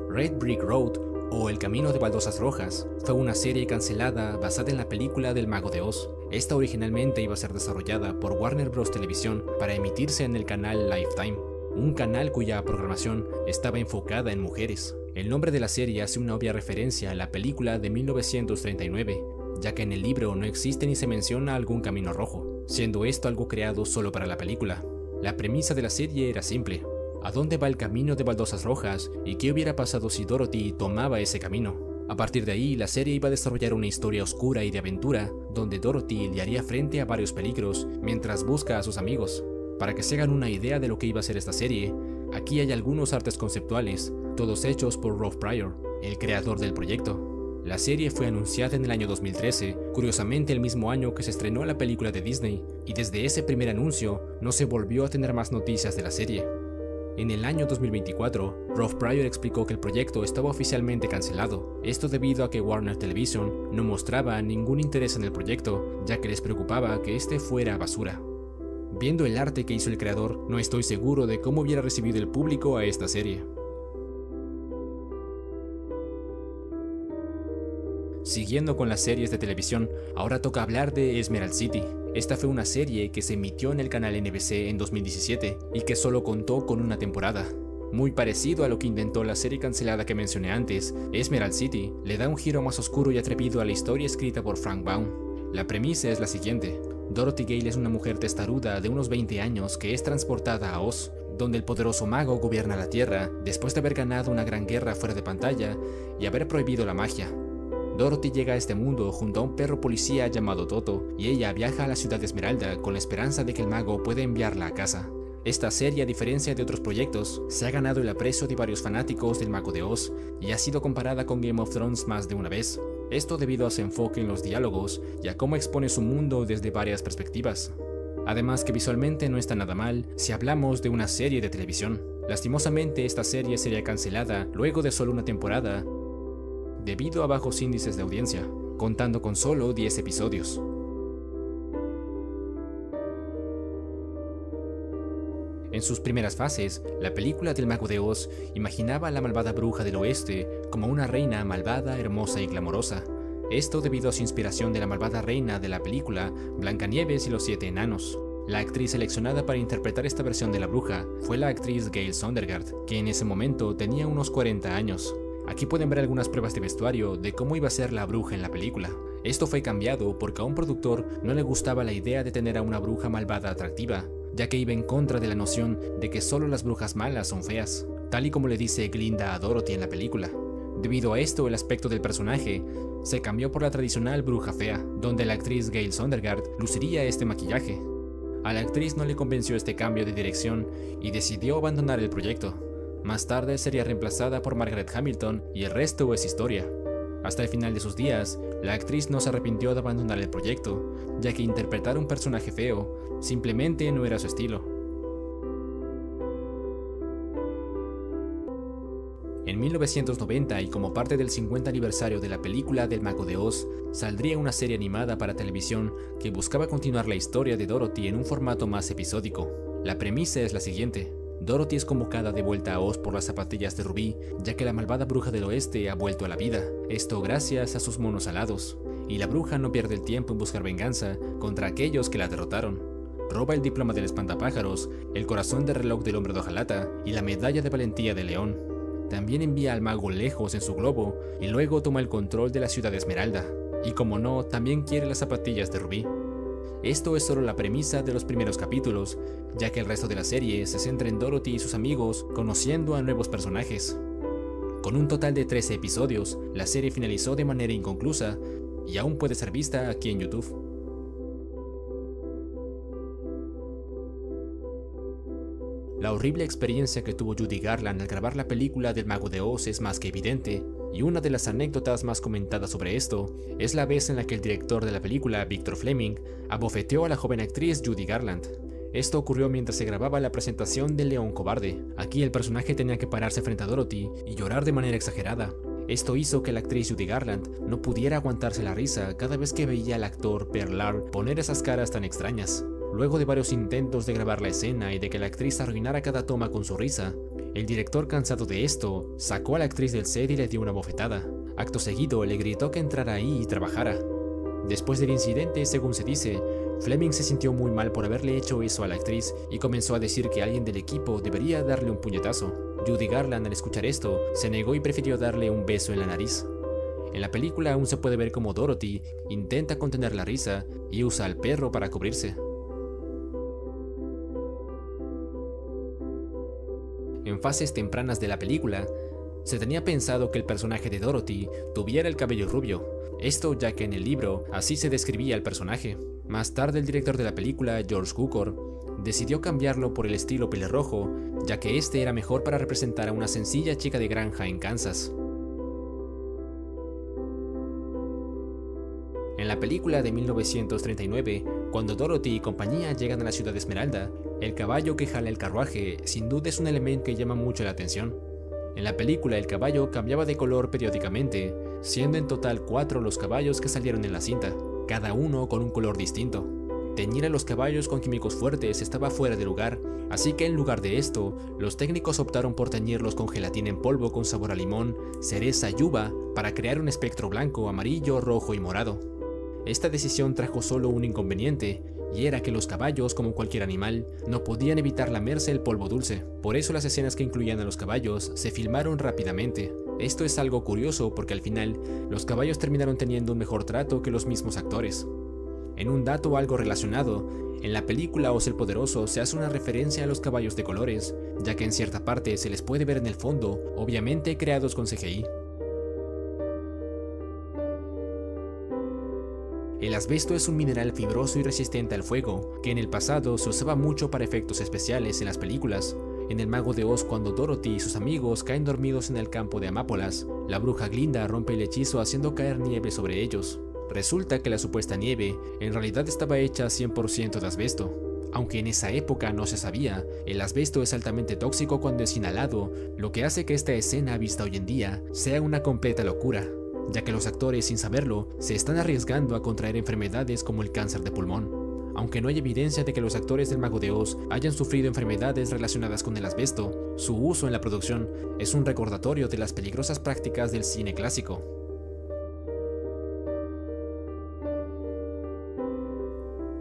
Red Brick Road, o El Camino de Baldosas Rojas, fue una serie cancelada basada en la película del Mago de Oz. Esta originalmente iba a ser desarrollada por Warner Bros. Televisión para emitirse en el canal Lifetime, un canal cuya programación estaba enfocada en mujeres. El nombre de la serie hace una obvia referencia a la película de 1939, ya que en el libro no existe ni se menciona algún camino rojo, siendo esto algo creado solo para la película. La premisa de la serie era simple: ¿a dónde va el camino de Baldosas Rojas y qué hubiera pasado si Dorothy tomaba ese camino? A partir de ahí, la serie iba a desarrollar una historia oscura y de aventura, donde Dorothy le haría frente a varios peligros mientras busca a sus amigos. Para que se hagan una idea de lo que iba a ser esta serie, aquí hay algunos artes conceptuales, todos hechos por Rob Pryor, el creador del proyecto. La serie fue anunciada en el año 2013, curiosamente el mismo año que se estrenó la película de Disney, y desde ese primer anuncio no se volvió a tener más noticias de la serie. En el año 2024, Rob Pryor explicó que el proyecto estaba oficialmente cancelado, esto debido a que Warner Television no mostraba ningún interés en el proyecto, ya que les preocupaba que este fuera basura. Viendo el arte que hizo el creador, no estoy seguro de cómo hubiera recibido el público a esta serie. Siguiendo con las series de televisión, ahora toca hablar de Emerald City. Esta fue una serie que se emitió en el canal NBC en 2017 y que solo contó con una temporada. Muy parecido a lo que intentó la serie cancelada que mencioné antes, Emerald City le da un giro más oscuro y atrevido a la historia escrita por Frank Baum. La premisa es la siguiente: Dorothy Gale es una mujer testaruda de unos 20 años que es transportada a Oz, donde el poderoso mago gobierna la Tierra después de haber ganado una gran guerra fuera de pantalla y haber prohibido la magia. Dorothy llega a este mundo junto a un perro policía llamado Toto, y ella viaja a la ciudad de Esmeralda con la esperanza de que el mago pueda enviarla a casa. Esta serie, a diferencia de otros proyectos, se ha ganado el aprecio de varios fanáticos del Mago de Oz y ha sido comparada con Game of Thrones más de una vez. Esto debido a su enfoque en los diálogos y a cómo expone su mundo desde varias perspectivas. Además que visualmente no está nada mal si hablamos de una serie de televisión. Lastimosamente esta serie sería cancelada luego de solo una temporada debido a bajos índices de audiencia, contando con solo 10 episodios. En sus primeras fases, la película del Mago de Oz imaginaba a la malvada bruja del oeste como una reina malvada, hermosa y glamorosa. Esto debido a su inspiración de la malvada reina de la película Blancanieves y los 7 enanos. La actriz seleccionada para interpretar esta versión de la bruja fue la actriz Gail Sondergaard, que en ese momento tenía unos 40 años. Aquí pueden ver algunas pruebas de vestuario de cómo iba a ser la bruja en la película. Esto fue cambiado porque a un productor no le gustaba la idea de tener a una bruja malvada atractiva, ya que iba en contra de la noción de que solo las brujas malas son feas, tal y como le dice Glinda a Dorothy en la película. Debido a esto, el aspecto del personaje se cambió por la tradicional bruja fea, donde la actriz Gail Sondergaard luciría este maquillaje. A la actriz no le convenció este cambio de dirección y decidió abandonar el proyecto. Más tarde sería reemplazada por Margaret Hamilton y el resto es historia. Hasta el final de sus días, la actriz no se arrepintió de abandonar el proyecto, ya que interpretar un personaje feo simplemente no era su estilo. En 1990, y como parte del 50 aniversario de la película del Mago de Oz, saldría una serie animada para televisión que buscaba continuar la historia de Dorothy en un formato más episódico. La premisa es la siguiente: Dorothy es convocada de vuelta a Oz por las zapatillas de Rubí, ya que la malvada bruja del oeste ha vuelto a la vida, esto gracias a sus monos alados, y la bruja no pierde el tiempo en buscar venganza contra aquellos que la derrotaron. roba el diploma del espantapájaros, el corazón de reloj del hombre de hojalata y la medalla de valentía de león. También envía al mago lejos en su globo y luego toma el control de la ciudad de Esmeralda. Y como no, también quiere las zapatillas de Rubí. Esto es solo la premisa de los primeros capítulos, ya que el resto de la serie se centra en Dorothy y sus amigos conociendo a nuevos personajes. Con un total de 13 episodios, la serie finalizó de manera inconclusa y aún puede ser vista aquí en YouTube. La horrible experiencia que tuvo Judy Garland al grabar la película del Mago de Oz es más que evidente, y una de las anécdotas más comentadas sobre esto es la vez en la que el director de la película, Victor Fleming, abofeteó a la joven actriz Judy Garland. Esto ocurrió mientras se grababa la presentación del León Cobarde. Aquí el personaje tenía que pararse frente a Dorothy y llorar de manera exagerada. Esto hizo que la actriz Judy Garland no pudiera aguantarse la risa cada vez que veía al actor Per Lahr poner esas caras tan extrañas. Luego de varios intentos de grabar la escena y de que la actriz arruinara cada toma con su risa, el director, cansado de esto, sacó a la actriz del set y le dio una bofetada. Acto seguido le gritó que entrara ahí y trabajara. Después del incidente, según se dice, Fleming se sintió muy mal por haberle hecho eso a la actriz y comenzó a decir que alguien del equipo debería darle un puñetazo. Judy Garland, al escuchar esto, se negó y prefirió darle un beso en la nariz. En la película aún se puede ver cómo Dorothy intenta contener la risa y usa al perro para cubrirse. En fases tempranas de la película, se tenía pensado que el personaje de Dorothy tuviera el cabello rubio, esto ya que en el libro así se describía el personaje. Más tarde el director de la película, George Cukor, decidió cambiarlo por el estilo pelirrojo, ya que este era mejor para representar a una sencilla chica de granja en Kansas. En la película de 1939, cuando Dorothy y compañía llegan a la ciudad de Esmeralda, el caballo que jala el carruaje sin duda es un elemento que llama mucho la atención. En la película el caballo cambiaba de color periódicamente, siendo en total 4 los caballos que salieron en la cinta, cada uno con un color distinto. Teñir a los caballos con químicos fuertes estaba fuera de lugar, así que en lugar de esto, los técnicos optaron por teñirlos con gelatina en polvo con sabor a limón, cereza y uva para crear un espectro blanco, amarillo, rojo y morado. Esta decisión trajo solo un inconveniente, y era que los caballos, como cualquier animal, no podían evitar lamerse el polvo dulce. Por eso las escenas que incluían a los caballos se filmaron rápidamente. Esto es algo curioso porque al final, los caballos terminaron teniendo un mejor trato que los mismos actores. En un dato algo relacionado, en la película Oz el Poderoso se hace una referencia a los caballos de colores, ya que en cierta parte se les puede ver en el fondo, obviamente creados con CGI. El asbesto es un mineral fibroso y resistente al fuego, que en el pasado se usaba mucho para efectos especiales en las películas. En El Mago de Oz, cuando Dorothy y sus amigos caen dormidos en el campo de Amápolas, la bruja Glinda rompe el hechizo haciendo caer nieve sobre ellos. Resulta que la supuesta nieve en realidad estaba hecha 100% de asbesto. Aunque en esa época no se sabía, el asbesto es altamente tóxico cuando es inhalado, lo que hace que esta escena vista hoy en día sea una completa locura, ya que los actores, sin saberlo, se están arriesgando a contraer enfermedades como el cáncer de pulmón. Aunque no hay evidencia de que los actores del Mago de Oz hayan sufrido enfermedades relacionadas con el asbesto, su uso en la producción es un recordatorio de las peligrosas prácticas del cine clásico.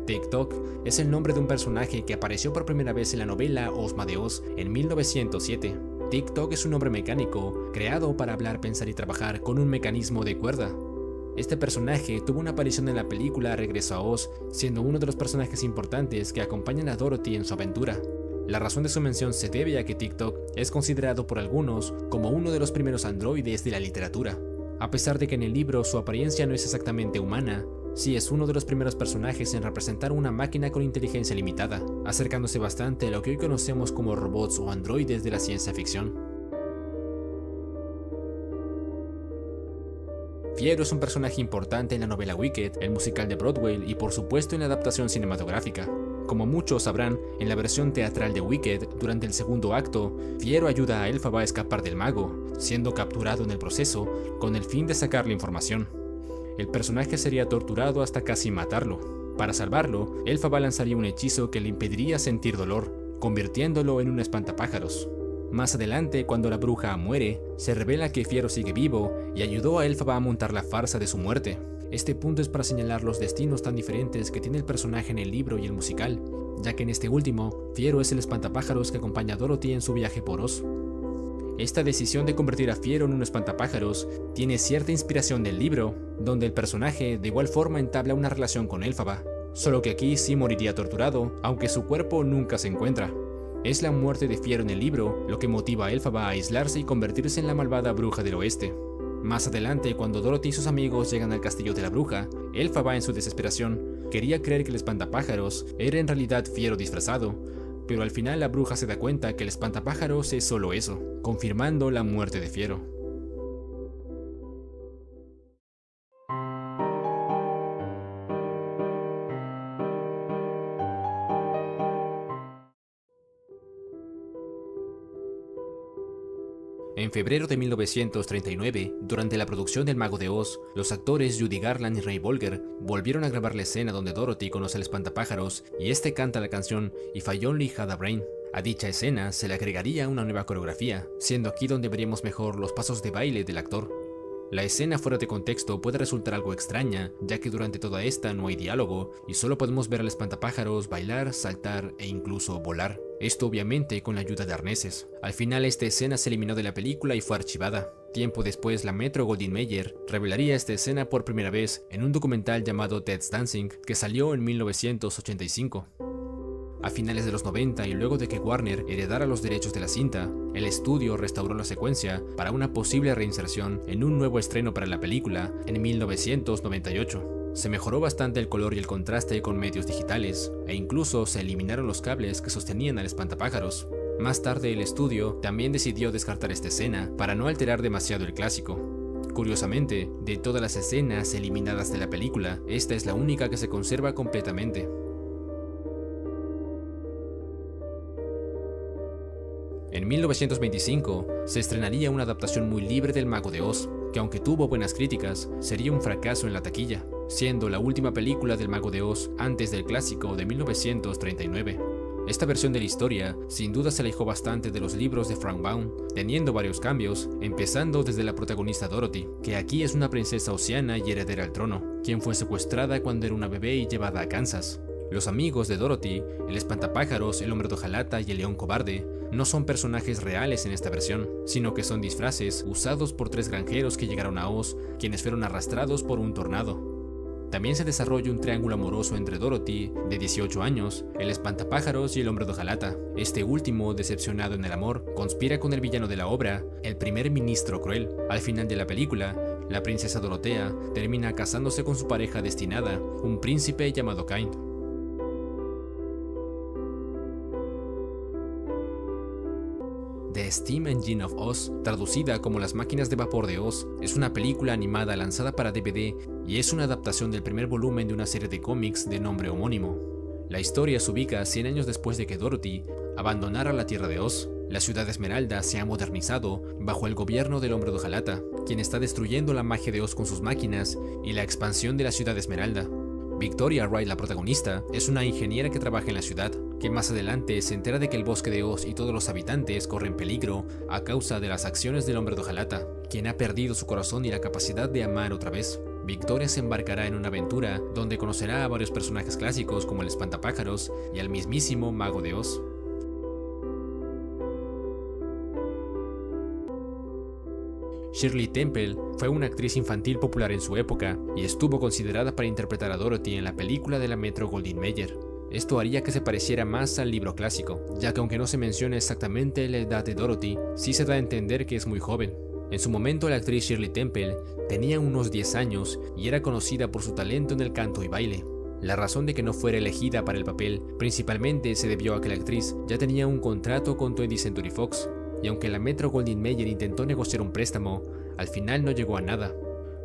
Tik-Tok es el nombre de un personaje que apareció por primera vez en la novela Ozma de Oz en 1907. Tik-Tok es un hombre mecánico, creado para hablar, pensar y trabajar con un mecanismo de cuerda. Este personaje tuvo una aparición en la película Regreso a Oz, siendo uno de los personajes importantes que acompañan a Dorothy en su aventura. La razón de su mención se debe a que Tik-Tok es considerado por algunos como uno de los primeros androides de la literatura. A pesar de que en el libro su apariencia no es exactamente humana, sí es uno de los primeros personajes en representar una máquina con inteligencia limitada, acercándose bastante a lo que hoy conocemos como robots o androides de la ciencia ficción. Fiero es un personaje importante en la novela Wicked, el musical de Broadway y por supuesto en la adaptación cinematográfica. Como muchos sabrán, en la versión teatral de Wicked, durante el segundo acto, Fiero ayuda a Elphaba a escapar del mago, siendo capturado en el proceso con el fin de sacar la información. El personaje sería torturado hasta casi matarlo. Para salvarlo, Elphaba lanzaría un hechizo que le impediría sentir dolor, convirtiéndolo en un espantapájaros. Más adelante, cuando la bruja muere, se revela que Fiero sigue vivo y ayudó a Elphaba a montar la farsa de su muerte. Este punto es para señalar los destinos tan diferentes que tiene el personaje en el libro y el musical, ya que en este último, Fiero es el espantapájaros que acompaña a Dorothy en su viaje por Oz. Esta decisión de convertir a Fiero en un espantapájaros tiene cierta inspiración del libro, donde el personaje de igual forma entabla una relación con Elphaba, solo que aquí sí moriría torturado, aunque su cuerpo nunca se encuentra. Es la muerte de Fiero en el libro lo que motiva a Elphaba a aislarse y convertirse en la malvada bruja del oeste. Más adelante, cuando Dorothy y sus amigos llegan al castillo de la bruja, Elphaba en su desesperación quería creer que el espantapájaros era en realidad Fiero disfrazado, pero al final la bruja se da cuenta que el espantapájaros es solo eso, confirmando la muerte de Fiero. En febrero de 1939, durante la producción del Mago de Oz, los actores Judy Garland y Ray Bolger volvieron a grabar la escena donde Dorothy conoce al espantapájaros y este canta la canción If I Only Had a Brain. A dicha escena se le agregaría una nueva coreografía, siendo aquí donde veríamos mejor los pasos de baile del actor. La escena fuera de contexto puede resultar algo extraña, ya que durante toda esta no hay diálogo y solo podemos ver al espantapájaros bailar, saltar e incluso volar. Esto obviamente con la ayuda de arneses. Al final esta escena se eliminó de la película y fue archivada. Tiempo después la Metro-Goldwyn-Mayer revelaría esta escena por primera vez en un documental llamado Dead's Dancing que salió en 1985. A finales de los 90 y luego de que Warner heredara los derechos de la cinta, el estudio restauró la secuencia para una posible reinserción en un nuevo estreno para la película en 1998. Se mejoró bastante el color y el contraste con medios digitales, e incluso se eliminaron los cables que sostenían al espantapájaros. Más tarde el estudio también decidió descartar esta escena para no alterar demasiado el clásico. Curiosamente, de todas las escenas eliminadas de la película, esta es la única que se conserva completamente. En 1925 se estrenaría una adaptación muy libre del Mago de Oz, que aunque tuvo buenas críticas, sería un fracaso en la taquilla, siendo la última película del Mago de Oz antes del clásico de 1939. Esta versión de la historia sin duda se alejó bastante de los libros de Frank Baum, teniendo varios cambios, empezando desde la protagonista Dorothy, que aquí es una princesa oceana y heredera al trono, quien fue secuestrada cuando era una bebé y llevada a Kansas. Los amigos de Dorothy, el espantapájaros, el hombre de hojalata y el león cobarde, no son personajes reales en esta versión, sino que son disfraces usados por 3 granjeros que llegaron a Oz, quienes fueron arrastrados por un tornado. También se desarrolla un triángulo amoroso entre Dorothy, de 18 años, el espantapájaros y el hombre de hojalata. Este último, decepcionado en el amor, conspira con el villano de la obra, el primer ministro cruel. Al final de la película, la princesa Dorotea termina casándose con su pareja destinada, un príncipe llamado Kind. The Steam Engine of Oz, traducida como Las máquinas de vapor de Oz, es una película animada lanzada para DVD y es una adaptación del primer volumen de una serie de cómics de nombre homónimo. La historia se ubica 100 años después de que Dorothy abandonara la tierra de Oz. La ciudad de Esmeralda se ha modernizado bajo el gobierno del hombre de hojalata, quien está destruyendo la magia de Oz con sus máquinas y la expansión de la ciudad de Esmeralda. Victoria Wright, la protagonista, es una ingeniera que trabaja en la ciudad, que más adelante se entera de que el bosque de Oz y todos los habitantes corren peligro a causa de las acciones del hombre de hojalata, quien ha perdido su corazón y la capacidad de amar otra vez. Victoria se embarcará en una aventura donde conocerá a varios personajes clásicos como el espantapájaros y al mismísimo Mago de Oz. Shirley Temple fue una actriz infantil popular en su época y estuvo considerada para interpretar a Dorothy en la película de la Metro-Goldwyn-Mayer. Esto haría que se pareciera más al libro clásico, ya que aunque no se menciona exactamente la edad de Dorothy, sí se da a entender que es muy joven. En su momento la actriz Shirley Temple tenía unos 10 años y era conocida por su talento en el canto y baile. La razón de que no fuera elegida para el papel principalmente se debió a que la actriz ya tenía un contrato con 20th Century Fox, y aunque la Metro-Goldwyn-Mayer intentó negociar un préstamo, al final no llegó a nada.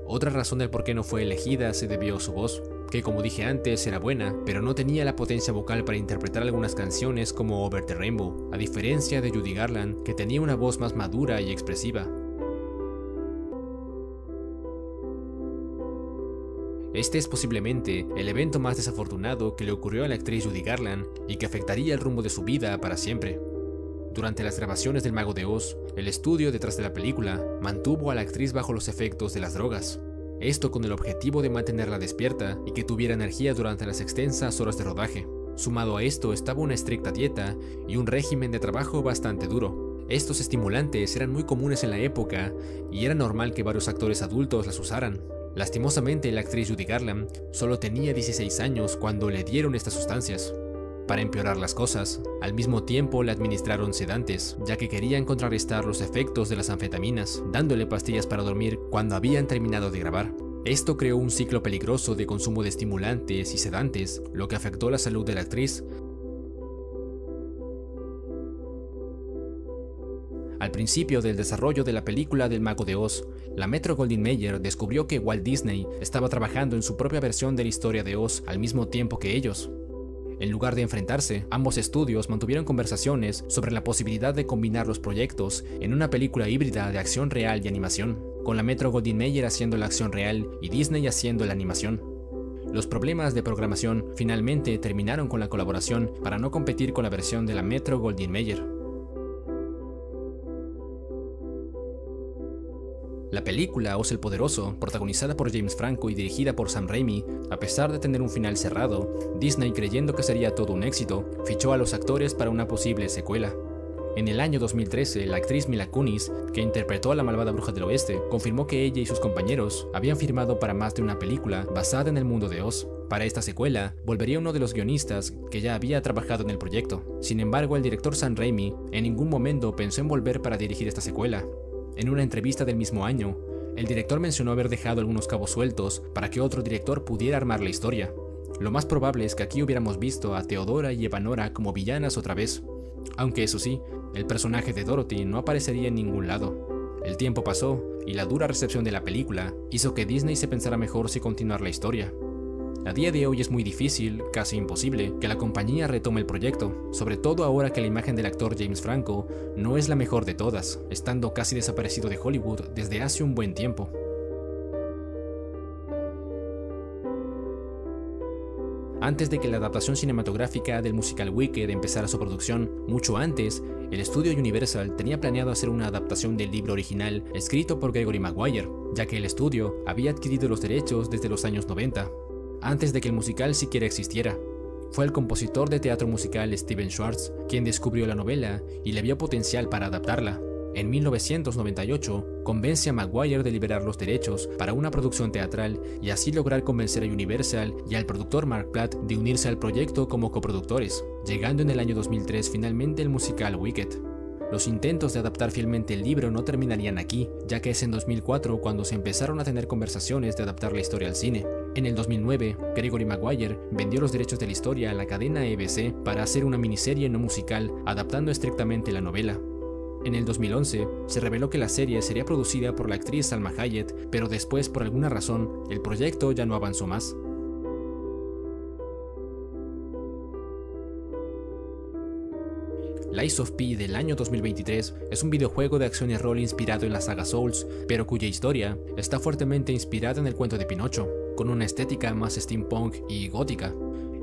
Otra razón del por qué no fue elegida se debió a su voz, que como dije antes era buena, pero no tenía la potencia vocal para interpretar algunas canciones como Over the Rainbow, a diferencia de Judy Garland, que tenía una voz más madura y expresiva. Este es posiblemente el evento más desafortunado que le ocurrió a la actriz Judy Garland y que afectaría el rumbo de su vida para siempre. Durante las grabaciones del Mago de Oz, el estudio detrás de la película mantuvo a la actriz bajo los efectos de las drogas. esto con el objetivo de mantenerla despierta y que tuviera energía durante las extensas horas de rodaje. Sumado a esto estaba una estricta dieta y un régimen de trabajo bastante duro. Estos estimulantes eran muy comunes en la época y era normal que varios actores adultos las usaran. Lastimosamente, la actriz Judy Garland solo tenía 16 años cuando le dieron estas sustancias. Para empeorar las cosas, al mismo tiempo le administraron sedantes, ya que querían contrarrestar los efectos de las anfetaminas, dándole pastillas para dormir cuando habían terminado de grabar. Esto creó un ciclo peligroso de consumo de estimulantes y sedantes, lo que afectó la salud de la actriz. Al principio del desarrollo de la película del Mago de Oz, la Metro-Goldwyn-Mayer descubrió que Walt Disney estaba trabajando en su propia versión de la historia de Oz al mismo tiempo que ellos. En lugar de enfrentarse, ambos estudios mantuvieron conversaciones sobre la posibilidad de combinar los proyectos en una película híbrida de acción real y animación, con la Metro-Goldwyn-Mayer haciendo la acción real y Disney haciendo la animación. Los problemas de programación finalmente terminaron con la colaboración para no competir con la versión de la Metro-Goldwyn-Mayer. La película Oz el Poderoso, protagonizada por James Franco y dirigida por Sam Raimi, a pesar de tener un final cerrado, Disney, creyendo que sería todo un éxito, fichó a los actores para una posible secuela. En el año 2013, la actriz Mila Kunis, que interpretó a la malvada bruja del oeste, confirmó que ella y sus compañeros habían firmado para más de una película basada en el mundo de Oz. Para esta secuela, volvería uno de los guionistas que ya había trabajado en el proyecto. Sin embargo, el director Sam Raimi en ningún momento pensó en volver para dirigir esta secuela. En una entrevista del mismo año, el director mencionó haber dejado algunos cabos sueltos para que otro director pudiera armar la historia. Lo más probable es que aquí hubiéramos visto a Theodora y Evanora como villanas otra vez, aunque eso sí, el personaje de Dorothy no aparecería en ningún lado. El tiempo pasó y la dura recepción de la película hizo que Disney se pensara mejor si continuar la historia. A día de hoy es muy difícil, casi imposible, que la compañía retome el proyecto, sobre todo ahora que la imagen del actor James Franco no es la mejor de todas, estando casi desaparecido de Hollywood desde hace un buen tiempo. Antes de que la adaptación cinematográfica del musical Wicked empezara su producción, mucho antes, el estudio Universal tenía planeado hacer una adaptación del libro original escrito por Gregory Maguire, ya que el estudio había adquirido los derechos desde los años 90. Antes de que el musical siquiera existiera. Fue el compositor de teatro musical Stephen Schwartz quien descubrió la novela y le vio potencial para adaptarla. En 1998, convence a Maguire de liberar los derechos para una producción teatral y así lograr convencer a Universal y al productor Mark Platt de unirse al proyecto como coproductores, llegando en el año 2003 finalmente el musical Wicked. Los intentos de adaptar fielmente el libro no terminarían aquí, ya que es en 2004 cuando se empezaron a tener conversaciones de adaptar la historia al cine. En el 2009, Gregory Maguire vendió los derechos de la historia a la cadena ABC para hacer una miniserie no musical adaptando estrictamente la novela. En el 2011, se reveló que la serie sería producida por la actriz Salma Hayek, pero después, por alguna razón, el proyecto ya no avanzó más. Lies of P del año 2023 es un videojuego de acción y rol inspirado en la saga Souls, pero cuya historia está fuertemente inspirada en el cuento de Pinocho, con una estética más steampunk y gótica.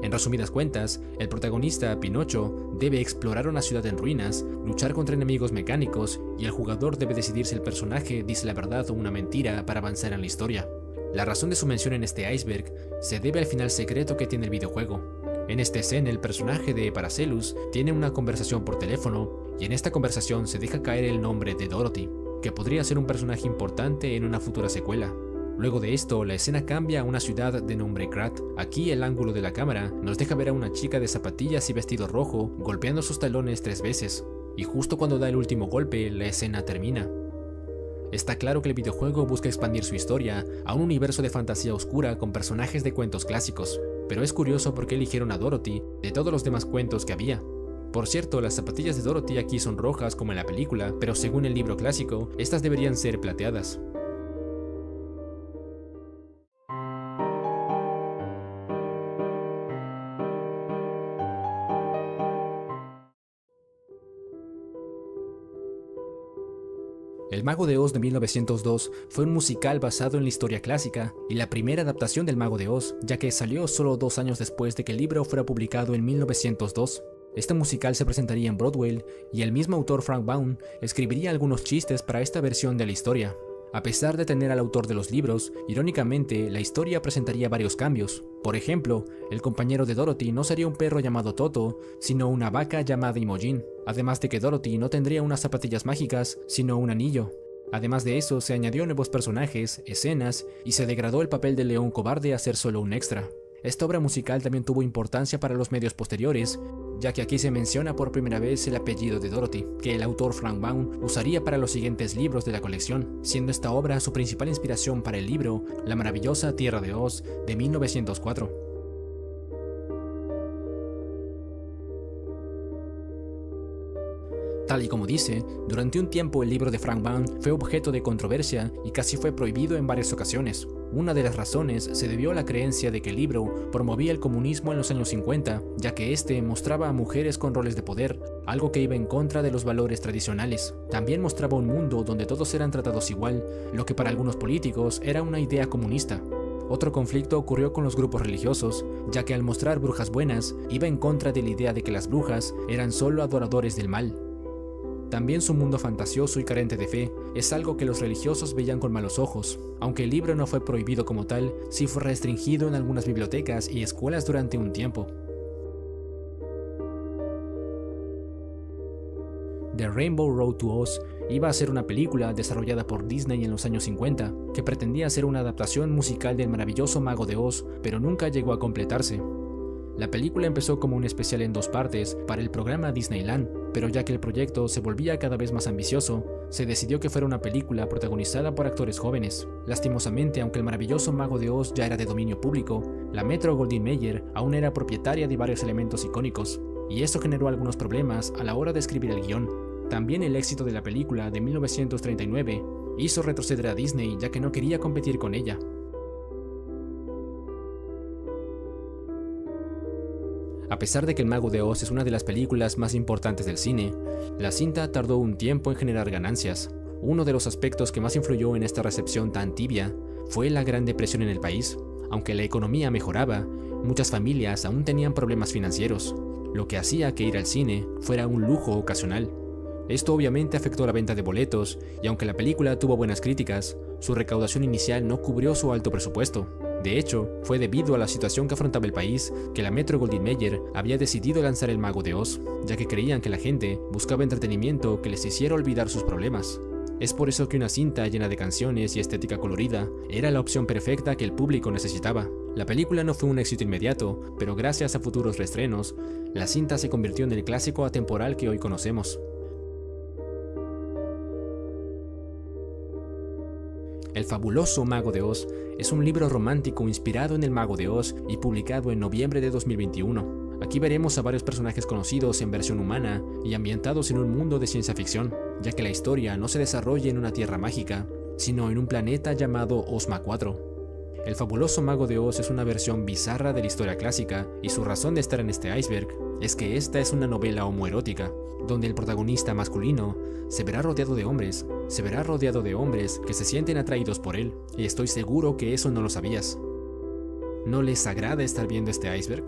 En resumidas cuentas, el protagonista, Pinocho, debe explorar una ciudad en ruinas, luchar contra enemigos mecánicos y el jugador debe decidir si el personaje dice la verdad o una mentira para avanzar en la historia. La razón de su mención en este iceberg se debe al final secreto que tiene el videojuego. En esta escena, el personaje de Paracelsus tiene una conversación por teléfono y en esta conversación se deja caer el nombre de Dorothy, que podría ser un personaje importante en una futura secuela. Luego de esto, la escena cambia a una ciudad de nombre Krat. Aquí el ángulo de la cámara nos deja ver a una chica de zapatillas y vestido rojo golpeando sus talones 3 veces, y justo cuando da el último golpe, la escena termina. Está claro que el videojuego busca expandir su historia a un universo de fantasía oscura con personajes de cuentos clásicos, pero es curioso por qué eligieron a Dorothy de todos los demás cuentos que había. Por cierto, las zapatillas de Dorothy aquí son rojas como en la película, pero según el libro clásico, estas deberían ser plateadas. El Mago de Oz de 1902 fue un musical basado en la historia clásica y la primera adaptación del Mago de Oz, ya que salió solo 2 años después de que el libro fuera publicado en 1902. Este musical se presentaría en Broadway y el mismo autor Frank Baum escribiría algunos chistes para esta versión de la historia. A pesar de tener al autor de los libros, irónicamente, la historia presentaría varios cambios. Por ejemplo, el compañero de Dorothy no sería un perro llamado Toto, sino una vaca llamada Imogen. Además de que Dorothy no tendría unas zapatillas mágicas, sino un anillo. Además de eso, se añadió nuevos personajes, escenas, y se degradó el papel del león cobarde a ser solo un extra. Esta obra musical también tuvo importancia para los medios posteriores, ya que aquí se menciona por primera vez el apellido de Dorothy, que el autor Frank Baum usaría para los siguientes libros de la colección, siendo esta obra su principal inspiración para el libro La maravillosa Tierra de Oz de 1904. Tal y como dice, durante un tiempo el libro de Frank Baum fue objeto de controversia y casi fue prohibido en varias ocasiones. Una de las razones se debió a la creencia de que el libro promovía el comunismo en los años 50, ya que este mostraba a mujeres con roles de poder, algo que iba en contra de los valores tradicionales. También mostraba un mundo donde todos eran tratados igual, lo que para algunos políticos era una idea comunista. Otro conflicto ocurrió con los grupos religiosos, ya que al mostrar brujas buenas, iba en contra de la idea de que las brujas eran solo adoradores del mal. También su mundo fantasioso y carente de fe es algo que los religiosos veían con malos ojos. Aunque el libro no fue prohibido como tal, sí fue restringido en algunas bibliotecas y escuelas durante un tiempo. The Rainbow Road to Oz iba a ser una película desarrollada por Disney en los años 50, que pretendía ser una adaptación musical del maravilloso Mago de Oz, pero nunca llegó a completarse. La película empezó como un especial en 2 partes para el programa Disneyland, pero ya que el proyecto se volvía cada vez más ambicioso, se decidió que fuera una película protagonizada por actores jóvenes. Lastimosamente, aunque el maravilloso Mago de Oz ya era de dominio público, la Metro-Goldwyn-Mayer aún era propietaria de varios elementos icónicos, y eso generó algunos problemas a la hora de escribir el guión. También el éxito de la película de 1939 hizo retroceder a Disney, ya que no quería competir con ella. A pesar de que El Mago de Oz es una de las películas más importantes del cine, la cinta tardó un tiempo en generar ganancias. Uno de los aspectos que más influyó en esta recepción tan tibia fue la Gran Depresión en el país. Aunque la economía mejoraba, muchas familias aún tenían problemas financieros, lo que hacía que ir al cine fuera un lujo ocasional. Esto obviamente afectó la venta de boletos, y aunque la película tuvo buenas críticas, su recaudación inicial no cubrió su alto presupuesto. De hecho, fue debido a la situación que afrontaba el país que la Metro-Goldwyn-Mayer había decidido lanzar El Mago de Oz, ya que creían que la gente buscaba entretenimiento que les hiciera olvidar sus problemas. Es por eso que una cinta llena de canciones y estética colorida era la opción perfecta que el público necesitaba. La película no fue un éxito inmediato, pero gracias a futuros reestrenos, la cinta se convirtió en el clásico atemporal que hoy conocemos. El fabuloso Mago de Oz es un libro romántico inspirado en El Mago de Oz y publicado en noviembre de 2021. Aquí veremos a varios personajes conocidos en versión humana y ambientados en un mundo de ciencia ficción, ya que la historia no se desarrolla en una tierra mágica, sino en un planeta llamado Ozma 4. El fabuloso Mago de Oz es una versión bizarra de la historia clásica, y su razón de estar en este iceberg es que esta es una novela homoerótica, donde el protagonista masculino se verá rodeado de hombres que se sienten atraídos por él, y estoy seguro que eso no lo sabías. ¿No les agrada estar viendo este iceberg?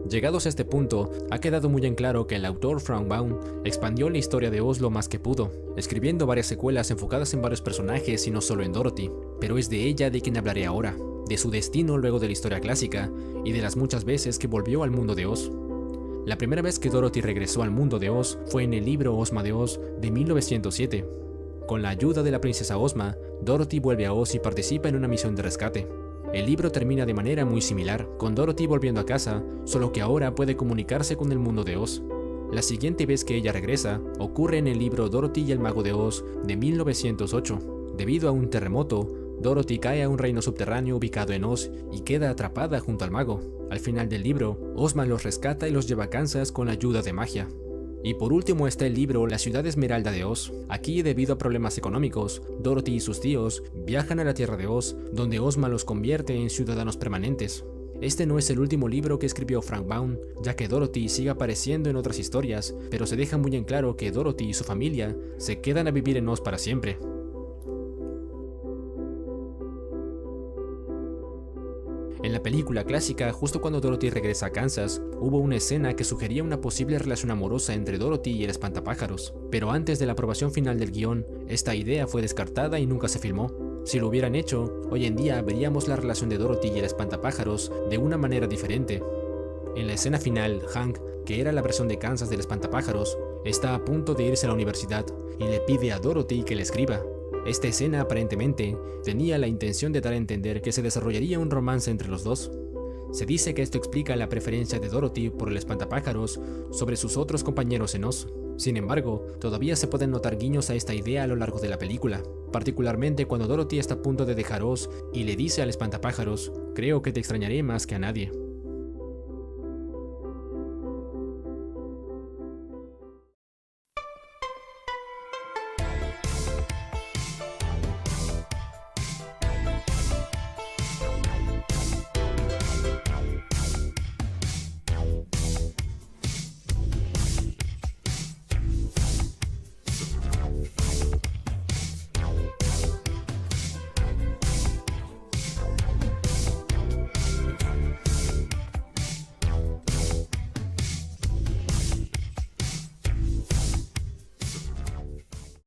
Llegados a este punto, ha quedado muy en claro que el autor Frank Baum expandió la historia de Oz lo más que pudo, escribiendo varias secuelas enfocadas en varios personajes y no solo en Dorothy, pero es de ella de quien hablaré ahora, de su destino luego de la historia clásica y de las muchas veces que volvió al mundo de Oz. La primera vez que Dorothy regresó al mundo de Oz fue en el libro Ozma de Oz de 1907. Con la ayuda de la princesa Ozma, Dorothy vuelve a Oz y participa en una misión de rescate. El libro termina de manera muy similar, con Dorothy volviendo a casa, solo que ahora puede comunicarse con el mundo de Oz. La siguiente vez que ella regresa, ocurre en el libro Dorothy y el Mago de Oz de 1908. Debido a un terremoto, Dorothy cae a un reino subterráneo ubicado en Oz y queda atrapada junto al mago. Al final del libro, Ozma los rescata y los lleva a Kansas con la ayuda de magia. Y por último está el libro La ciudad esmeralda de Oz. Aquí, debido a problemas económicos, Dorothy y sus tíos viajan a la tierra de Oz, donde Ozma los convierte en ciudadanos permanentes. Este no es el último libro que escribió Frank Baum, ya que Dorothy sigue apareciendo en otras historias, pero se deja muy en claro que Dorothy y su familia se quedan a vivir en Oz para siempre. En la película clásica, justo cuando Dorothy regresa a Kansas, hubo una escena que sugería una posible relación amorosa entre Dorothy y el espantapájaros, pero antes de la aprobación final del guión, esta idea fue descartada y nunca se filmó. Si lo hubieran hecho, hoy en día veríamos la relación de Dorothy y el espantapájaros de una manera diferente. En la escena final, Hank, que era la versión de Kansas del espantapájaros, está a punto de irse a la universidad y le pide a Dorothy que le escriba. Esta escena aparentemente tenía la intención de dar a entender que se desarrollaría un romance entre los dos. Se dice que esto explica la preferencia de Dorothy por el espantapájaros sobre sus otros compañeros en Oz. Sin embargo, todavía se pueden notar guiños a esta idea a lo largo de la película, particularmente cuando Dorothy está a punto de dejar Oz y le dice al espantapájaros: "Creo que te extrañaré más que a nadie".